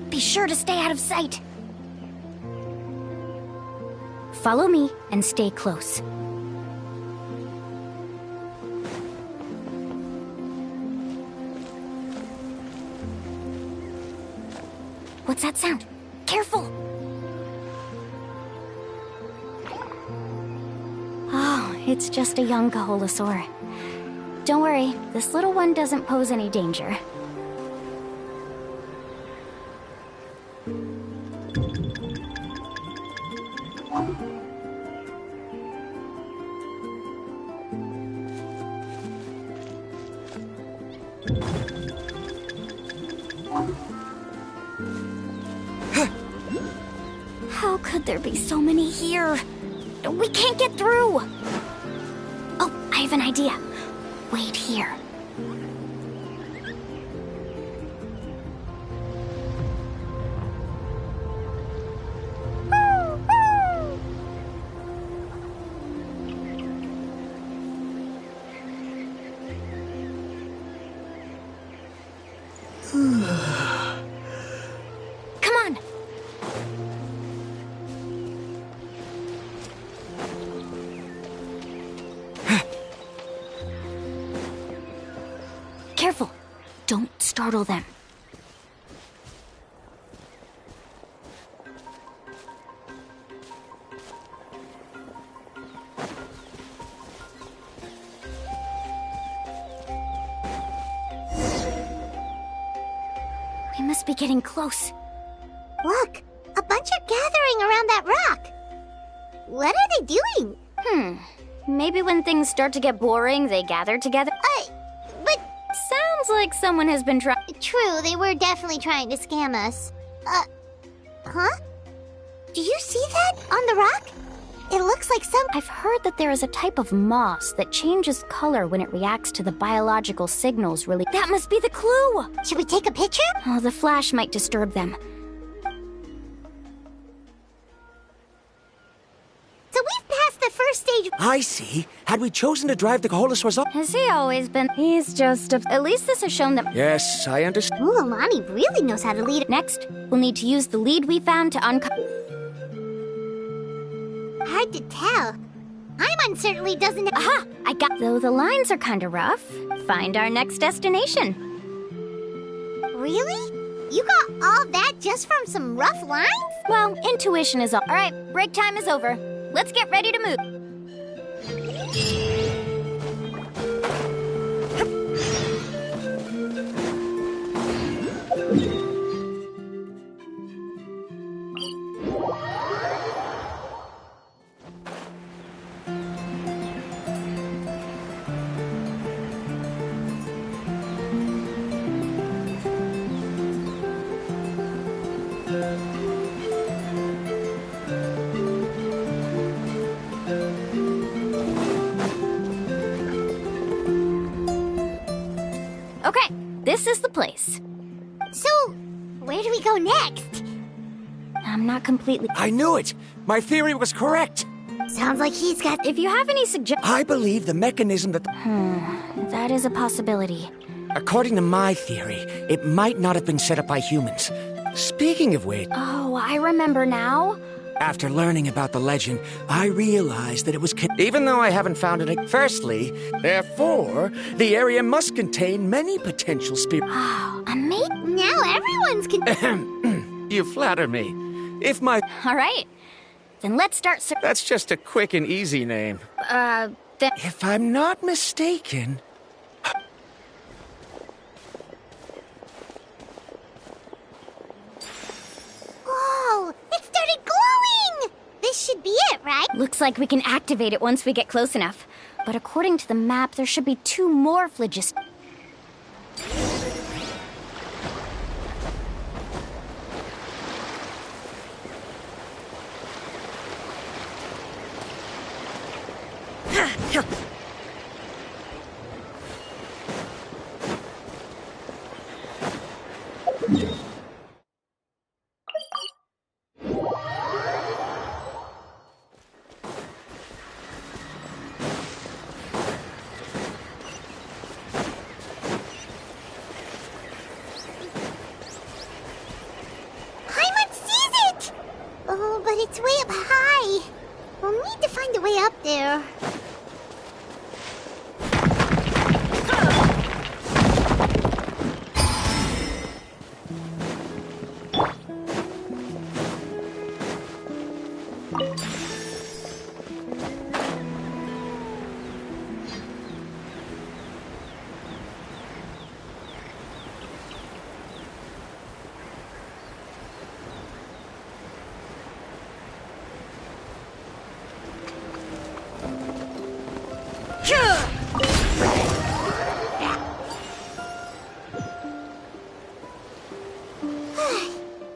Be sure to stay out of sight. Follow me and stay close. What's that sound? Careful! Oh, it's just a young Kaholosaur. Don't worry, this little one doesn't pose any danger. How could there be so many here? We can't get through! Oh, I have an idea. Wait here. Come on! Careful! startle them. We must be getting close. Look, a bunch are gathering around that rock. What are they doing? Maybe when things start to get boring, they gather together. But... Sounds like someone has been trying... True, they were definitely trying to scam us. Huh? Do you see that on the rock? It looks like some... I've heard that there is a type of moss that changes color when it reacts to the biological signals released. That must be the clue! Should we take a picture? Oh, the flash might disturb them. So we've passed the first stage. I see. Had we chosen to drive the Koholosaurs up... Has he always been? He's just a... At least this has shown them... Yes, I understand. Mualani really knows how to lead. Next, we'll need to use the lead we found to uncover... Hard to tell. Paimon certainly doesn't... Aha! I got... Though the lines are kinda rough, find our next destination. Really? You got all that just from some rough lines? Well, intuition is all... Alright, break time is over. Let's get ready to move. Okay, this is the place. So, where do we go next? I'm not completely... I knew it! My theory was correct! Sounds like he's got... If you have any suggestions... I believe the mechanism that... That is a possibility. According to my theory, it might not have been set up by humans. Speaking of which... Oh, I remember now. After learning about the legend, I realized that it was... Even though I haven't found it... Firstly, therefore, the area must contain many potential spirits. Oh, amazing. Now everyone's You flatter me. If my... All right. Then let's start... That's just a quick and easy name. Then... If I'm not mistaken... Whoa! It started glowing! This should be it, right? Looks like we can activate it once we get close enough. But according to the map, there should be 2 more phlogiston... Oh, but it's way up high. We'll need to find a way up there.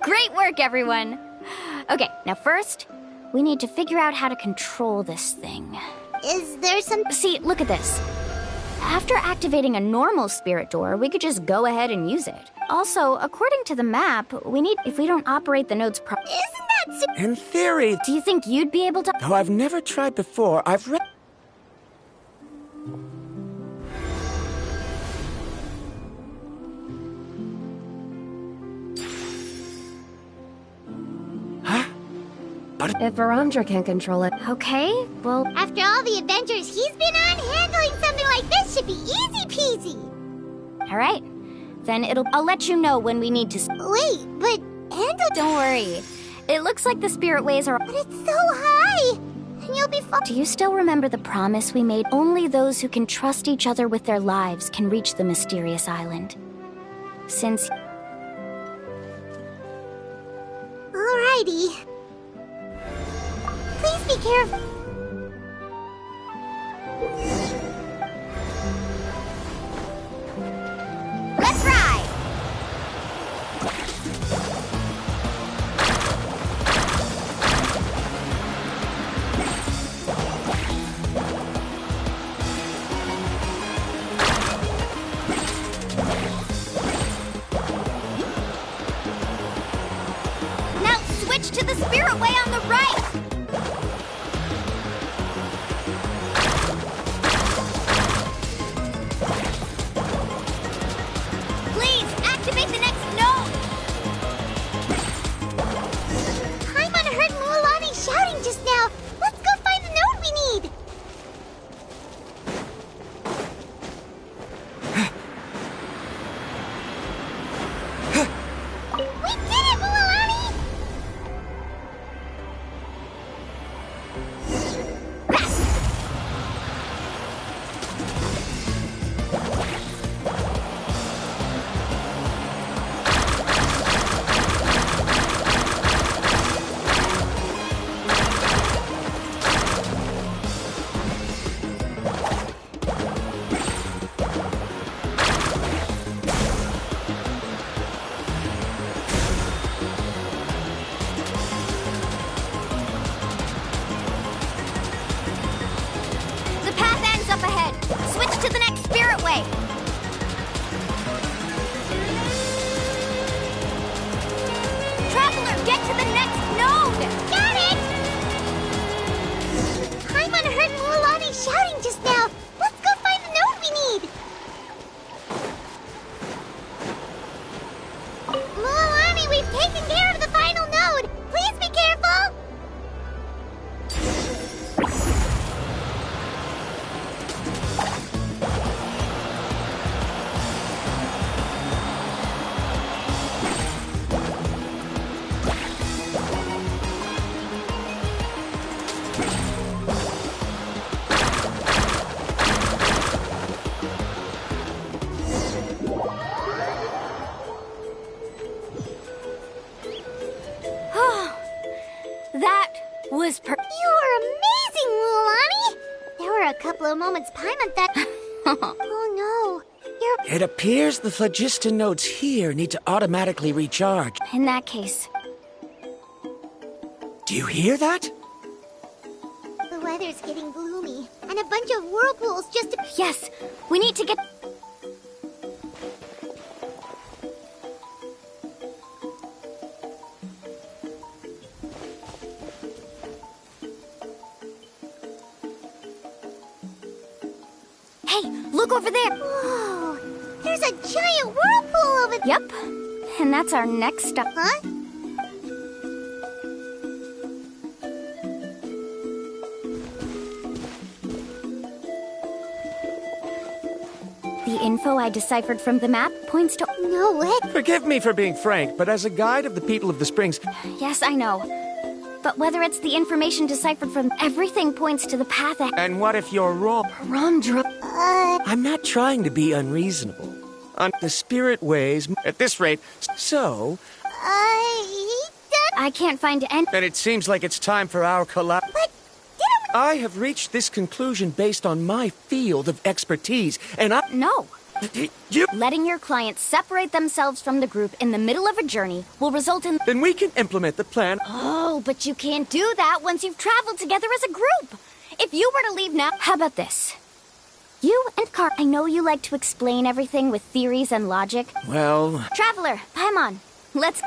Great work, everyone! Okay, now first, we need to figure out how to control this thing. Is there some... See, look at this. After activating a normal spirit door, we could just go ahead and use it. Also, according to the map, we need... If we don't operate the nodes properly... Isn't that... In theory... Do you think you'd be able to... Though I've never tried before, I've read... If Verandra can control it. Okay, well... After all the adventures he's been on, handling something like this should be easy peasy. Alright, Then I'll let you know when we need to... Wait, but... Don't worry. It looks like the spirit ways are... But it's so high! And you'll be fine. Do you still remember the promise we made? Only those who can trust each other with their lives can reach the mysterious island. Since... Alrighty. Please be careful. Let's ride! Now switch to the spirit way on the right! Please, activate the next node! Paimon heard Mualani shouting just now. Let's go find the node we need. We did it, Mualani! The path ends up ahead. Switch to the next spirit way. Traveler, get to the next node! Got it! Paimon heard Mualani shouting just now. Let's go find the node we need. Mualani, we've taken care of the final node. Please be careful. That was You were amazing, Mualani. There were a couple of moments Paimon thought... Oh no. It appears the phlogiston nodes here need to automatically recharge. In that case, Do you hear that? The weather's getting gloomy, and a bunch of whirlpools just... yes, we need to get... Hey, look over there! Whoa! There's a giant whirlpool over there! Yep, and that's our next stop. Huh? The info I deciphered from the map points to... No way! Forgive me for being frank, but as a guide of the people of the Springs... Yes, I know. But whether it's the information deciphered from... everything points to the path ahead. And what if you're wrong? Rondra... I'm not trying to be unreasonable. On the spirit ways, at this rate, so... I can't find any... Then it seems like it's time for our collab... But... I have reached this conclusion based on my field of expertise, and I... No. You... Letting your clients separate themselves from the group in the middle of a journey will result in... Then we can implement the plan... Oh, but you can't do that once you've traveled together as a group. If you were to leave now... How about this? You and Car... I know you like to explain everything with theories and logic. Well... Traveler, Paimon, let's...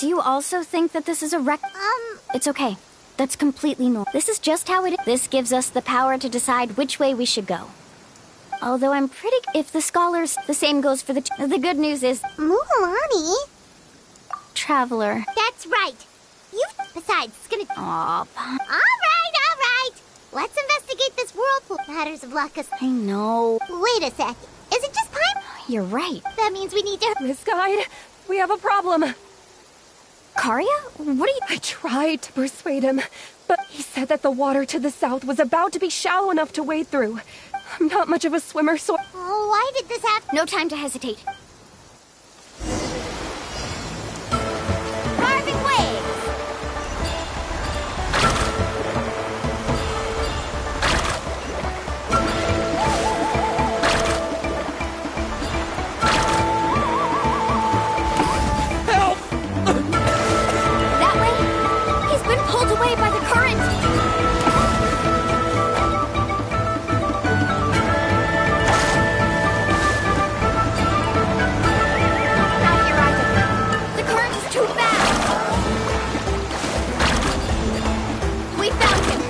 Do you also think that this is a It's okay. That's completely normal. This is just how it is. This gives us the power to decide which way we should go. Although I'm pretty... If the scholars... The same goes for the... The good news is... Mualani? Traveler. That's right. Besides, it's gonna... Aw, All right. Let's investigate this whirlpool. Matters of luck. I know. Wait a sec. Is it just Paimon? You're right. That means we need to... Miss Guide, we have a problem. Karia? What are you... I tried to persuade him, but he said that the water to the south was about to be shallow enough to wade through. I'm not much of a swimmer, so... Oh, why did this happen? No time to hesitate. Carving waves! That way? He's been pulled away by the current! The current is too fast! We found him!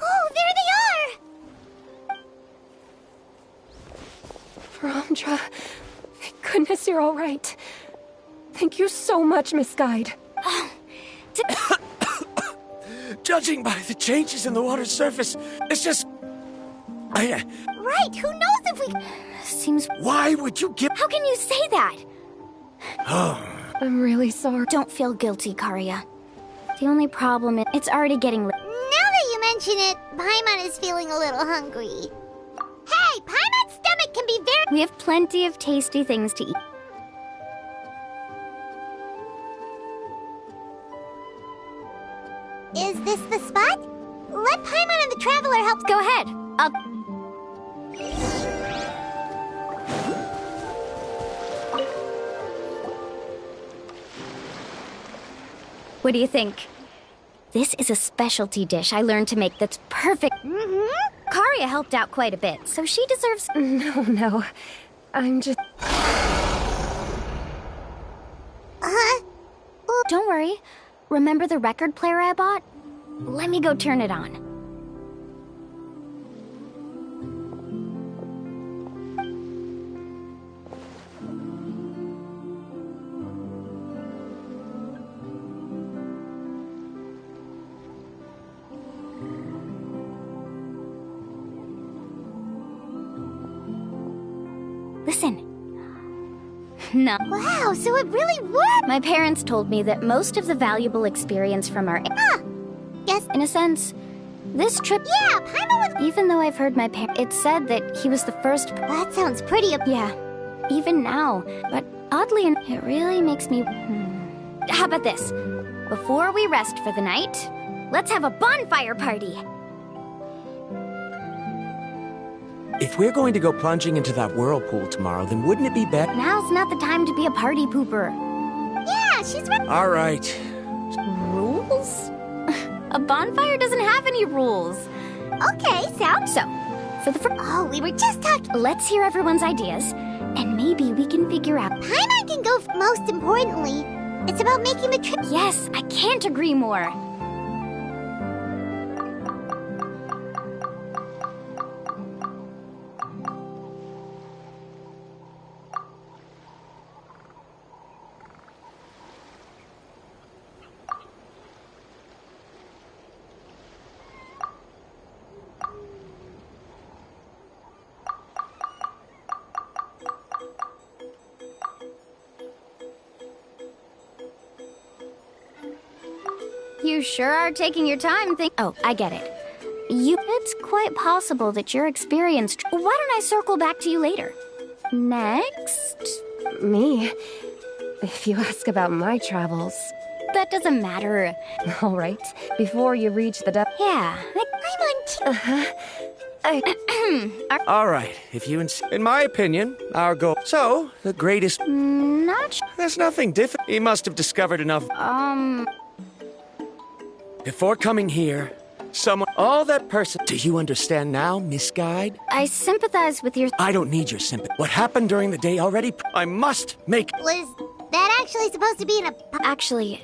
Oh, there they are! Ramdra, thank goodness you're all right. Thank you so much, Miss Guide. Judging by the changes in the water's surface, it's just... Right, who knows if we... Seems... Why would you give... How can you say that? I'm really sorry. Don't feel guilty, Karia. The only problem is... It's already getting late. Now that you mention it, Paimon is feeling a little hungry. Hey, Paimon's stomach can be very... We have plenty of tasty things to eat. Is this the spot? Let Paimon and the Traveler help... Go ahead. What do you think? This is a specialty dish I learned to make that's perfect. Karia helped out quite a bit, so she deserves... No. I'm just... Don't worry. Remember the record player I bought? Let me go turn it on. Listen. No. Wow, so it really worked! My parents told me that most of the valuable experience from our... Yes. In a sense, this trip... Yeah, Paimon was... Even though I've heard my parents... It said that he was the first... That sounds pretty... Yeah, even now. But oddly, it really makes me... How about this? Before we rest for the night, let's have a bonfire party! If we're going to go plunging into that whirlpool tomorrow, then wouldn't it be better? Now's not the time to be a party pooper. Yeah, she's right. All right. Rules? A bonfire doesn't have any rules. Okay, sounds... So, for the Oh, we were just talking... Let's hear everyone's ideas, and maybe we can figure out... Paimon can go... Most importantly, it's about making the trip... Yes, I can't agree more. You sure are taking your time Oh, I get it. It's quite possible that your experience... Why don't I circle back to you later? Next? Me? If you ask about my travels... That doesn't matter. All right. Before you reach the depth... Yeah. All right, if you insist. In my opinion, our goal... So, the greatest... Not... There's nothing different. He must have discovered enough... Before coming here, Someone... All that person... Do you understand now, misguide? I sympathize with your... I don't need your sympathy. What happened during the day already... I must make... Was that actually supposed to be in a... Actually,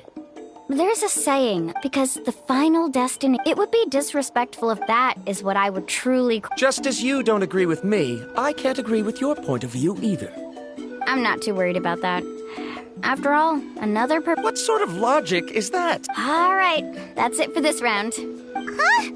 there's a saying, because the final destiny... It would be disrespectful if that is what I would truly... Just as you don't agree with me, I can't agree with your point of view either. I'm not too worried about that. After all, another What sort of logic is that? All right, that's it for this round. Huh?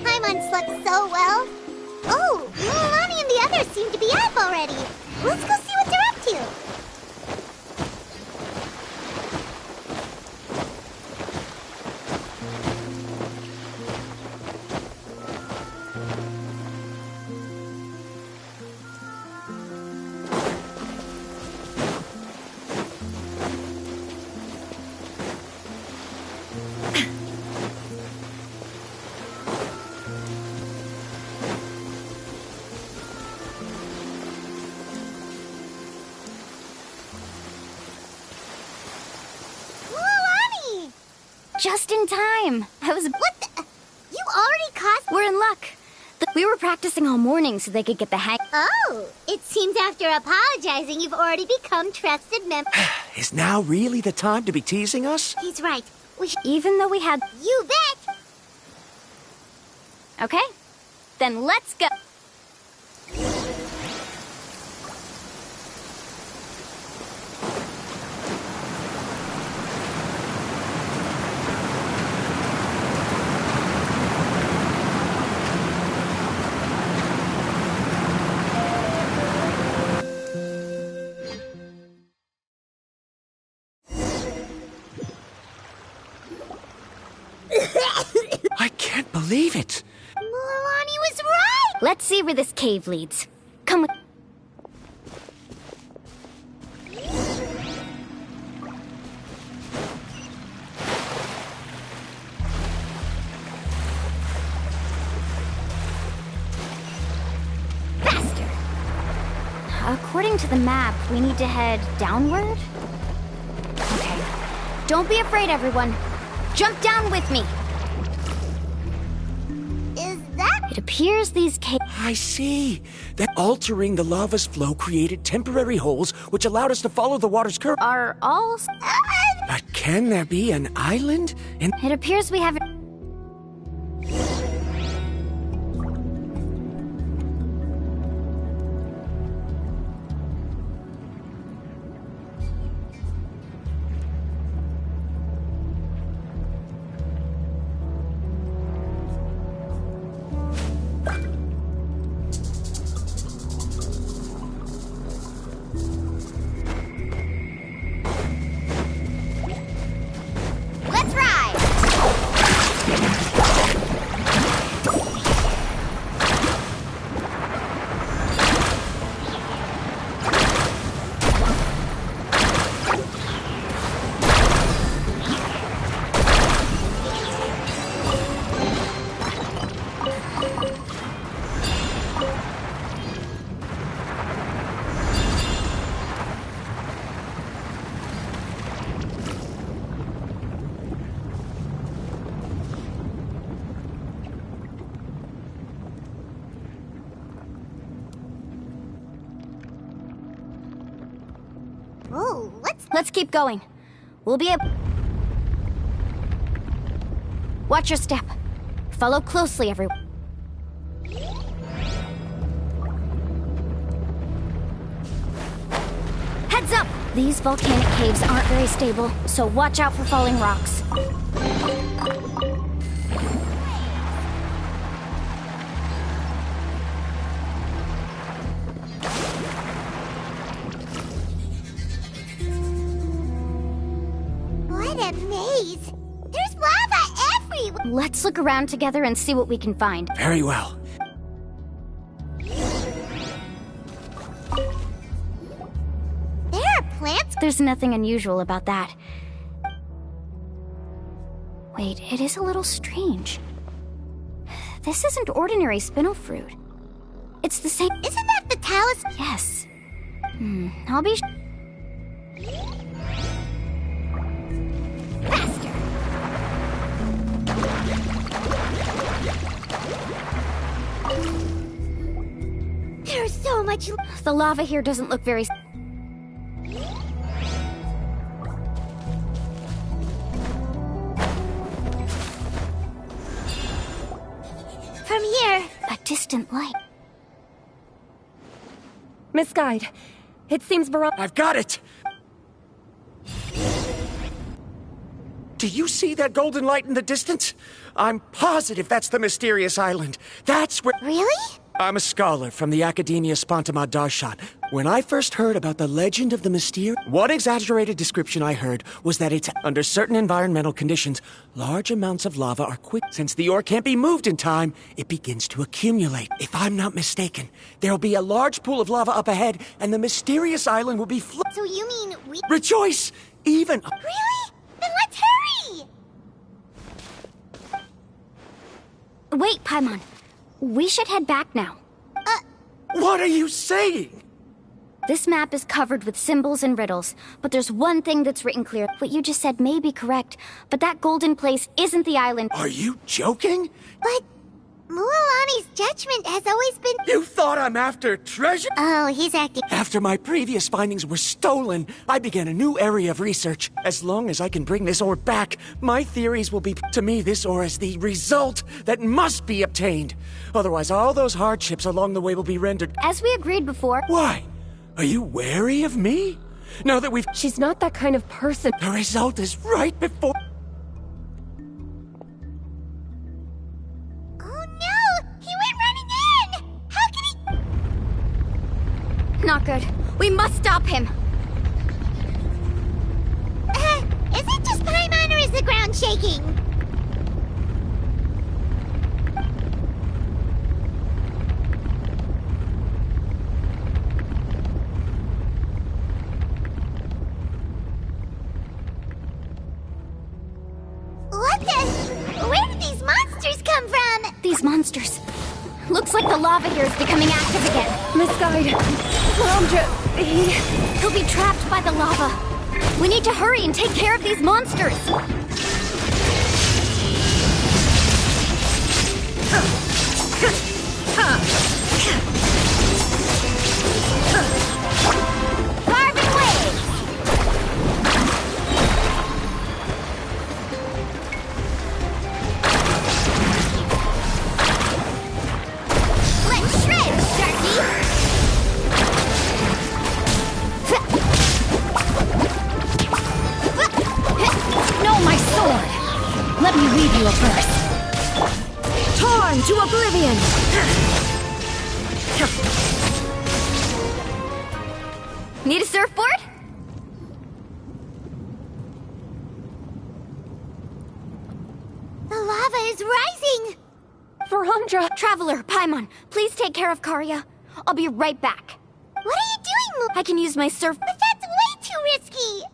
Paimon slept so well. Oh, Mualani and the others seem to be up already. Let's go see what they're up to. Just in time. What the? You already caused... We're in luck. We were practicing all morning so they could get the hang... Oh, it seems after apologizing, you've already become trusted members. Is now really the time to be teasing us? He's right. Even though we had... You bet! Okay, then let's go. I can't believe it. Mualani was right! Let's see where this cave leads. Come with... Faster! According to the map, we need to head downward? Okay. Don't be afraid, everyone. Jump down with me. It appears these caves... I see. That altering the lava's flow created temporary holes which allowed us to follow the water's current. Are all... But can there be an island? It appears we haven't... Oh, Let's keep going. We'll be able... Watch your step. Follow closely, everyone. Heads up! These volcanic caves aren't very stable, so watch out for falling rocks. What a maze! There's lava everywhere! Let's look around together and see what we can find. Very well. There are plants? There's nothing unusual about that. Wait, it is a little strange. This isn't ordinary spinel fruit. It's the same. Isn't that the talisman? Yes. I'll be. Faster! There's so much. The lava here doesn't look very. From here, a distant light. Miss Guide, it seems I've got it! Do you see that golden light in the distance? I'm positive that's the mysterious island. That's where— Really? I'm a scholar from the Academia Spontima Darshan. When I first heard about the legend of the Mystere, one exaggerated description I heard was that it's under certain environmental conditions, large amounts of lava are quick. Since the ore can't be moved in time, it begins to accumulate. If I'm not mistaken, there'll be a large pool of lava up ahead, and the mysterious island will be So you mean we— Rejoice! Even— Really? Then let's hurry! Wait, Paimon. We should head back now. What are you saying? This map is covered with symbols and riddles, but there's one thing that's written clear. What you just said may be correct, but that golden place isn't the island. Are you joking? But Mualani's judgment has always been— You thought I'm after treasure? Oh, he's acting— After my previous findings were stolen, I began a new area of research. As long as I can bring this ore back, my theories will be— To me, this ore is the result that must be obtained. Otherwise, all those hardships along the way will be rendered— As we agreed before— Why? Are you wary of me? Now that we've— She's not that kind of person. The result is right before— Oh no! He went running in! How can he— Not good. We must stop him. Is it just Paimon or is the ground shaking? What the— Where did these monsters come from? These monsters. Looks like the lava here is becoming active again. Miss Guide, He'll be trapped by the lava. We need to hurry and take care of these monsters. Carving waves! Let's shred, Sharky! No, my sword! Let me leave you a verse. Torn to oblivion! Need a surfboard? The lava is rising! Verandra! Traveler, Paimon, please take care of Karya. I'll be right back. What are you doing, I can use my surf— But that's way too risky!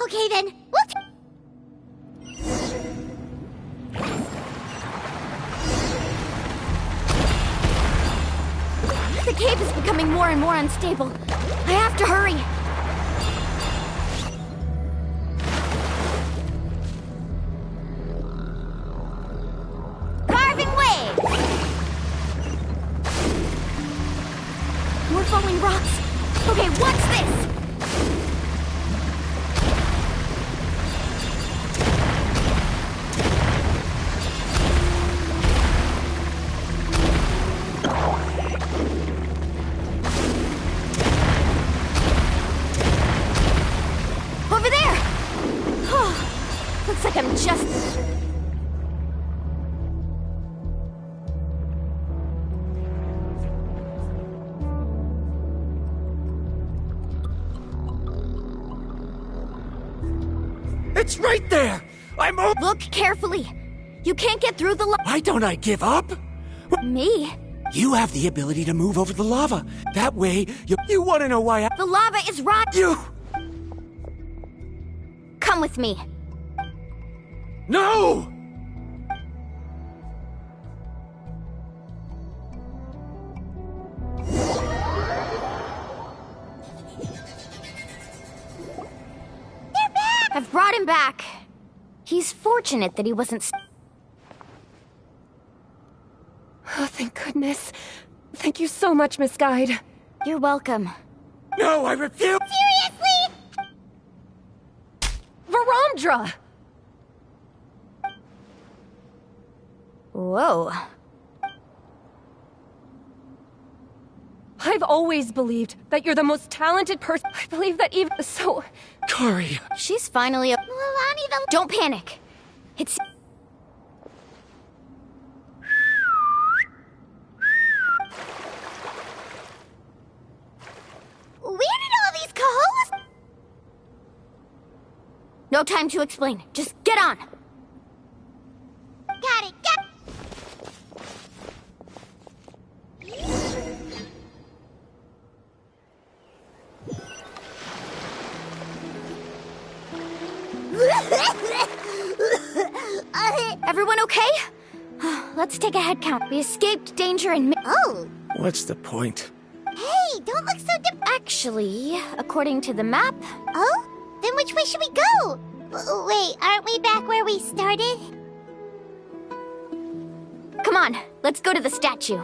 Okay then, The cave is becoming more and more unstable. I have to hurry. Carving waves! More falling rocks. Okay, what's this? Over there! Looks like I'm just... It's right there! I'm— Look carefully. You can't get through the Why don't I give up? Me? You have the ability to move over the lava. That way, you want to know why The lava is rot. You— Come with me. No! brought him back. He's fortunate that he wasn't... Oh, thank goodness. Thank you so much, Miss Guide. You're welcome. No, I refuse! Seriously? Varandra! Whoa. I've always believed that you're the most talented person. I believe that even so... Kari. She's finally a... Mualani the... Don't panic. It's... Where did all these Kahos... No time to explain. Just get on. Got it, got... Everyone okay? Let's take a head count. We escaped danger and... Oh! What's the point? Hey, don't look so Actually, according to the map... Oh? Then which way should we go? Wait, aren't we back where we started? Come on, let's go to the statue.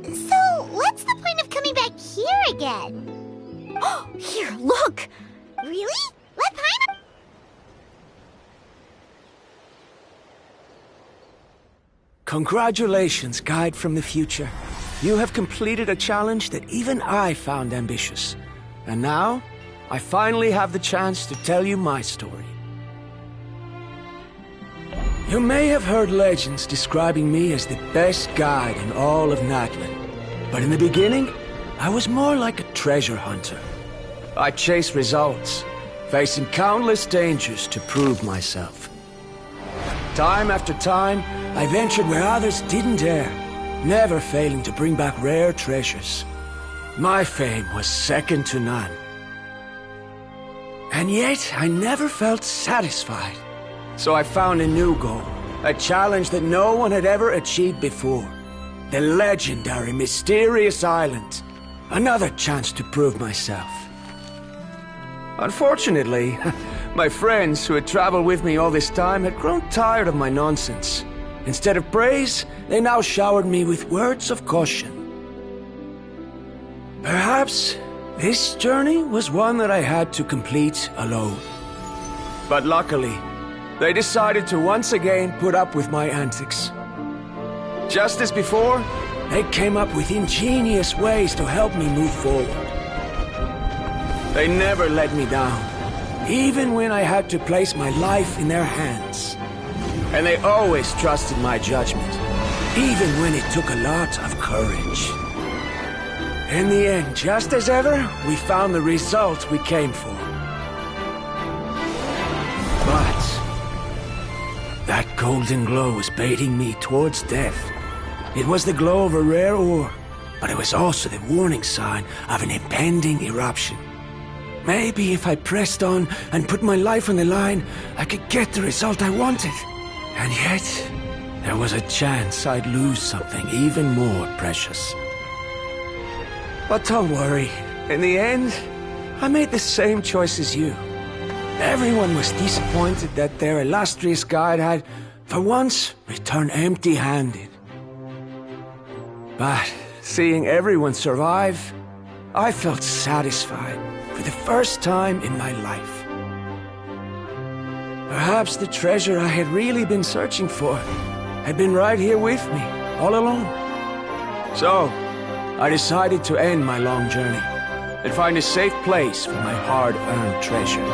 So, what's the point of coming back here again? Oh, here, look! Really? Let Paimon... Congratulations, Guide from the Future. You have completed a challenge that even I found ambitious. And now, I finally have the chance to tell you my story. You may have heard legends describing me as the best guide in all of Natlan. But in the beginning, I was more like a treasure hunter. I chased results, facing countless dangers to prove myself. Time after time, I ventured where others didn't dare, never failing to bring back rare treasures. My fame was second to none. And yet, I never felt satisfied. So I found a new goal, a challenge that no one had ever achieved before. The legendary, mysterious island. Another chance to prove myself. Unfortunately, my friends who had traveled with me all this time had grown tired of my nonsense. Instead of praise, they now showered me with words of caution. Perhaps this journey was one that I had to complete alone. But luckily, they decided to once again put up with my antics. Just as before, they came up with ingenious ways to help me move forward. They never let me down, even when I had to place my life in their hands. And they always trusted my judgment, even when it took a lot of courage. In the end, just as ever, we found the result we came for. But that golden glow was baiting me towards death. It was the glow of a rare ore, but it was also the warning sign of an impending eruption. Maybe if I pressed on and put my life on the line, I could get the result I wanted. And yet, there was a chance I'd lose something even more precious. But don't worry. In the end, I made the same choice as you. Everyone was disappointed that their illustrious guide had, for once, returned empty-handed. But seeing everyone survive, I felt satisfied for the first time in my life. Perhaps the treasure I had really been searching for had been right here with me, all along. So, I decided to end my long journey and find a safe place for my hard-earned treasure.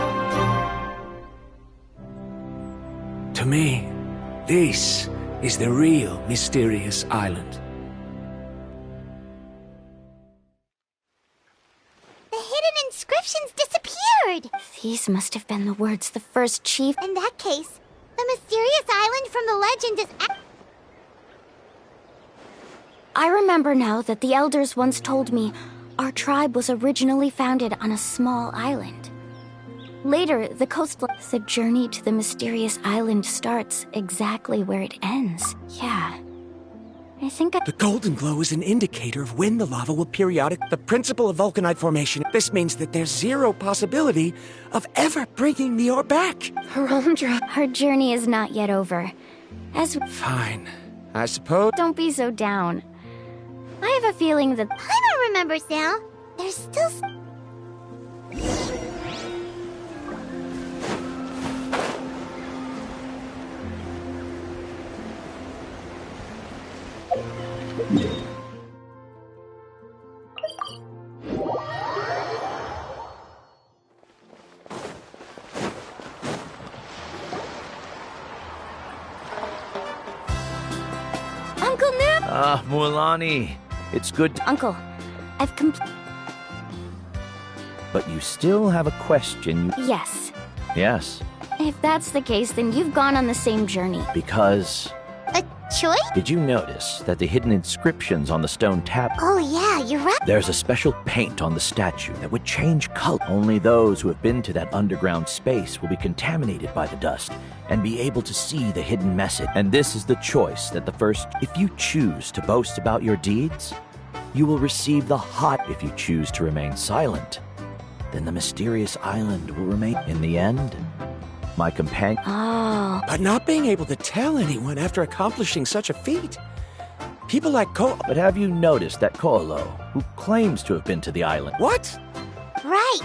To me, this is the real mysterious island. The hidden inscriptions disappeared! These must have been the words the first chief... In that case, the mysterious island from the legend is... I remember now that the elders once told me our tribe was originally founded on a small island. Later, the coastline. The journey to the mysterious island starts exactly where it ends. Yeah. I think The golden glow is an indicator of when the lava will periodic. The principle of vulcanite formation. This means that there's zero possibility of ever bringing the ore back. Ramdra. Our journey is not yet over. Fine. I suppose. Don't be so down. I have a feeling that Paimon remembers now. There's still... Uncle Nim! Ah, Mualani. It's good to... Uncle, I've But you still have a question. Yes. Yes. If that's the case, then you've gone on the same journey. Because... A choice? Did you notice that the hidden inscriptions on the stone tab... Oh yeah, you're right. There's a special paint on the statue that would change color. Only those who have been to that underground space will be contaminated by the dust and be able to see the hidden message. And this is the choice that the first... If you choose to boast about your deeds, you will receive the hot. If you choose to remain silent, then the mysterious island will remain. In the end, my companion... Oh. But not being able to tell anyone after accomplishing such a feat. People like But have you noticed that Koolo, who claims to have been to the island... What? Right.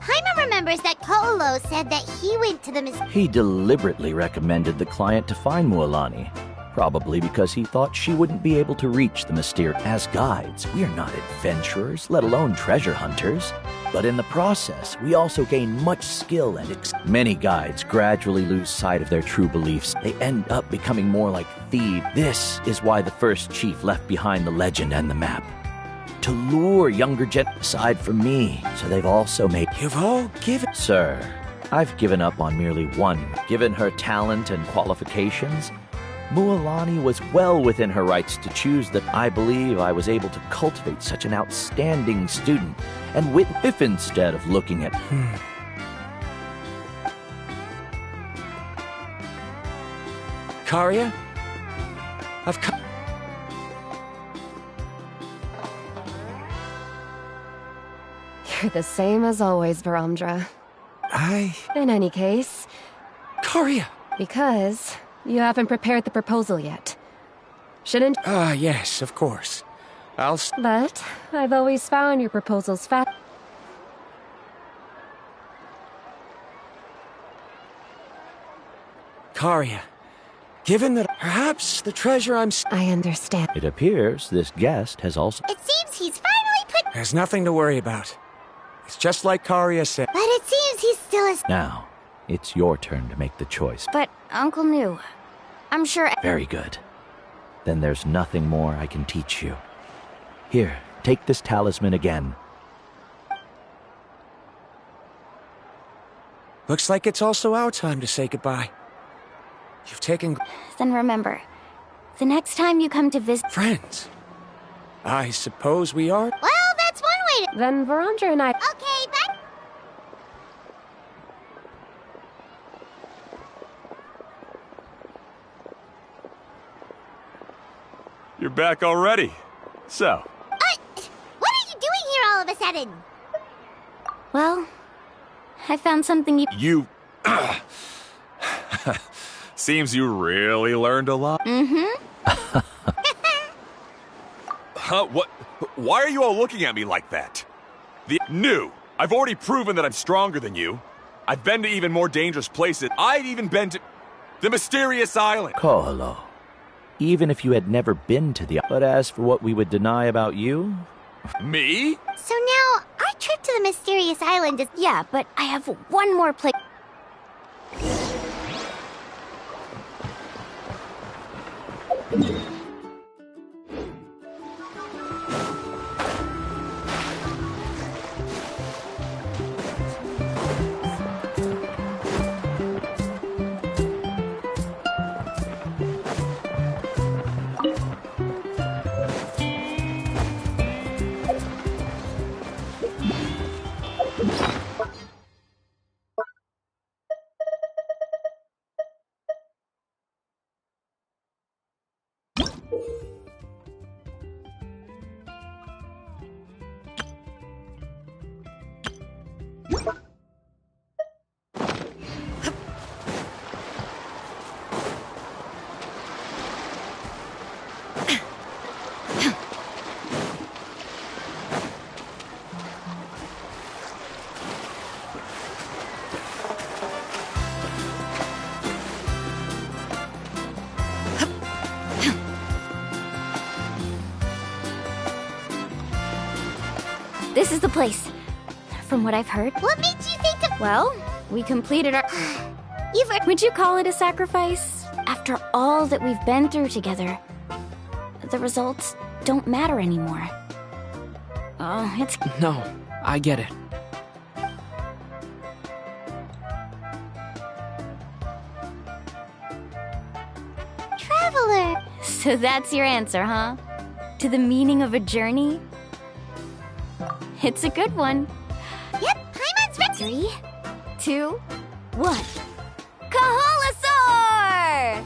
Paimon remembers that Koolo said that he went to the He deliberately recommended the client to find Mualani, probably because he thought she wouldn't be able to reach the mysterious. As guides, we are not adventurers, let alone treasure hunters. But in the process, we also gain much skill and Many guides gradually lose sight of their true beliefs. They end up becoming more like thieves. This is why the first chief left behind the legend and the map. To lure younger aside from me, so they've also made... You've all given... Sir, I've given up on merely one. Given her talent and qualifications, Mualani was well within her rights to choose that. I believe I was able to cultivate such an outstanding student, and if instead of looking at... Karia? I've come... You're the same as always, Varamdra. In any case... Karia! Because you haven't prepared the proposal yet. Shouldn't... Ah, yes, of course. But I've always found your proposals Karia, given that perhaps the treasure I understand. It appears this guest has also... It seems he's finally put... There's nothing to worry about. It's just like Karia said. But it seems he's still as... Now, it's your turn to make the choice. But Uncle knew. I'm sure... Very good. Then there's nothing more I can teach you. Here, take this talisman again. Looks like it's also our time to say goodbye. You've taken... Then remember, the next time you come to visit... Friends. I suppose we are... Well, that's one way to... Then Varamdra and I... Okay, bye. You're back already. So... What are you doing here all of a sudden? Well, I found something You... Seems you really learned a lot. Mm-hmm. Huh? What? Why are you all looking at me like that? New. I've already proven that I'm stronger than you. I've been to even more dangerous places. I've even been to... the mysterious island. Koolo. Even if you had never been to the... But as for what we would deny about you... Me? So now, our trip to the mysterious island is... Yeah, but I have one more place... This is the place. From what I've heard. What made you think of... Well, we completed our... Would you call it a sacrifice? After all that we've been through together, the results don't matter anymore. Oh, it's... No, I get it. Traveler! So that's your answer, huh? To the meaning of a journey? It's a good one. Yep, Paimon's ready. 3, 2, 1. Kaholasaur!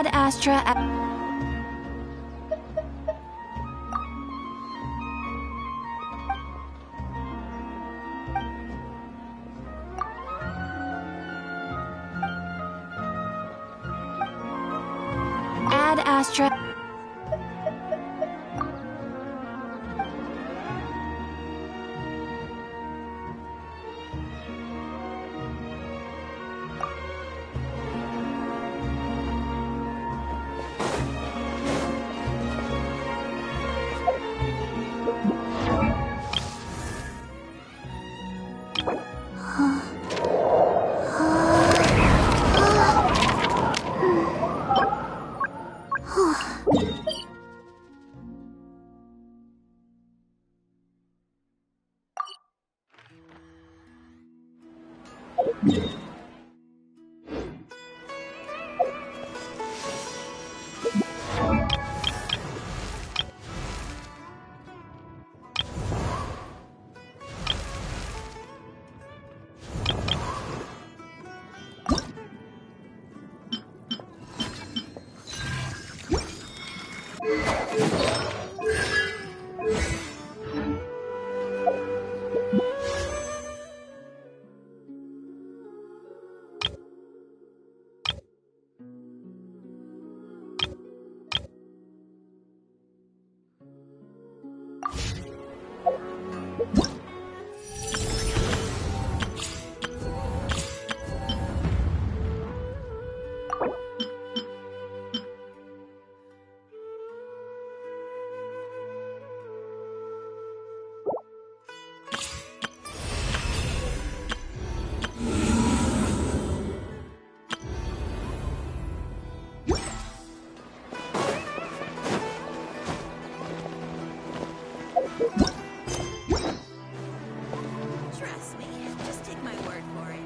Ad Astra. Ad Astra. Trust me, just take my word for it.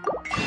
you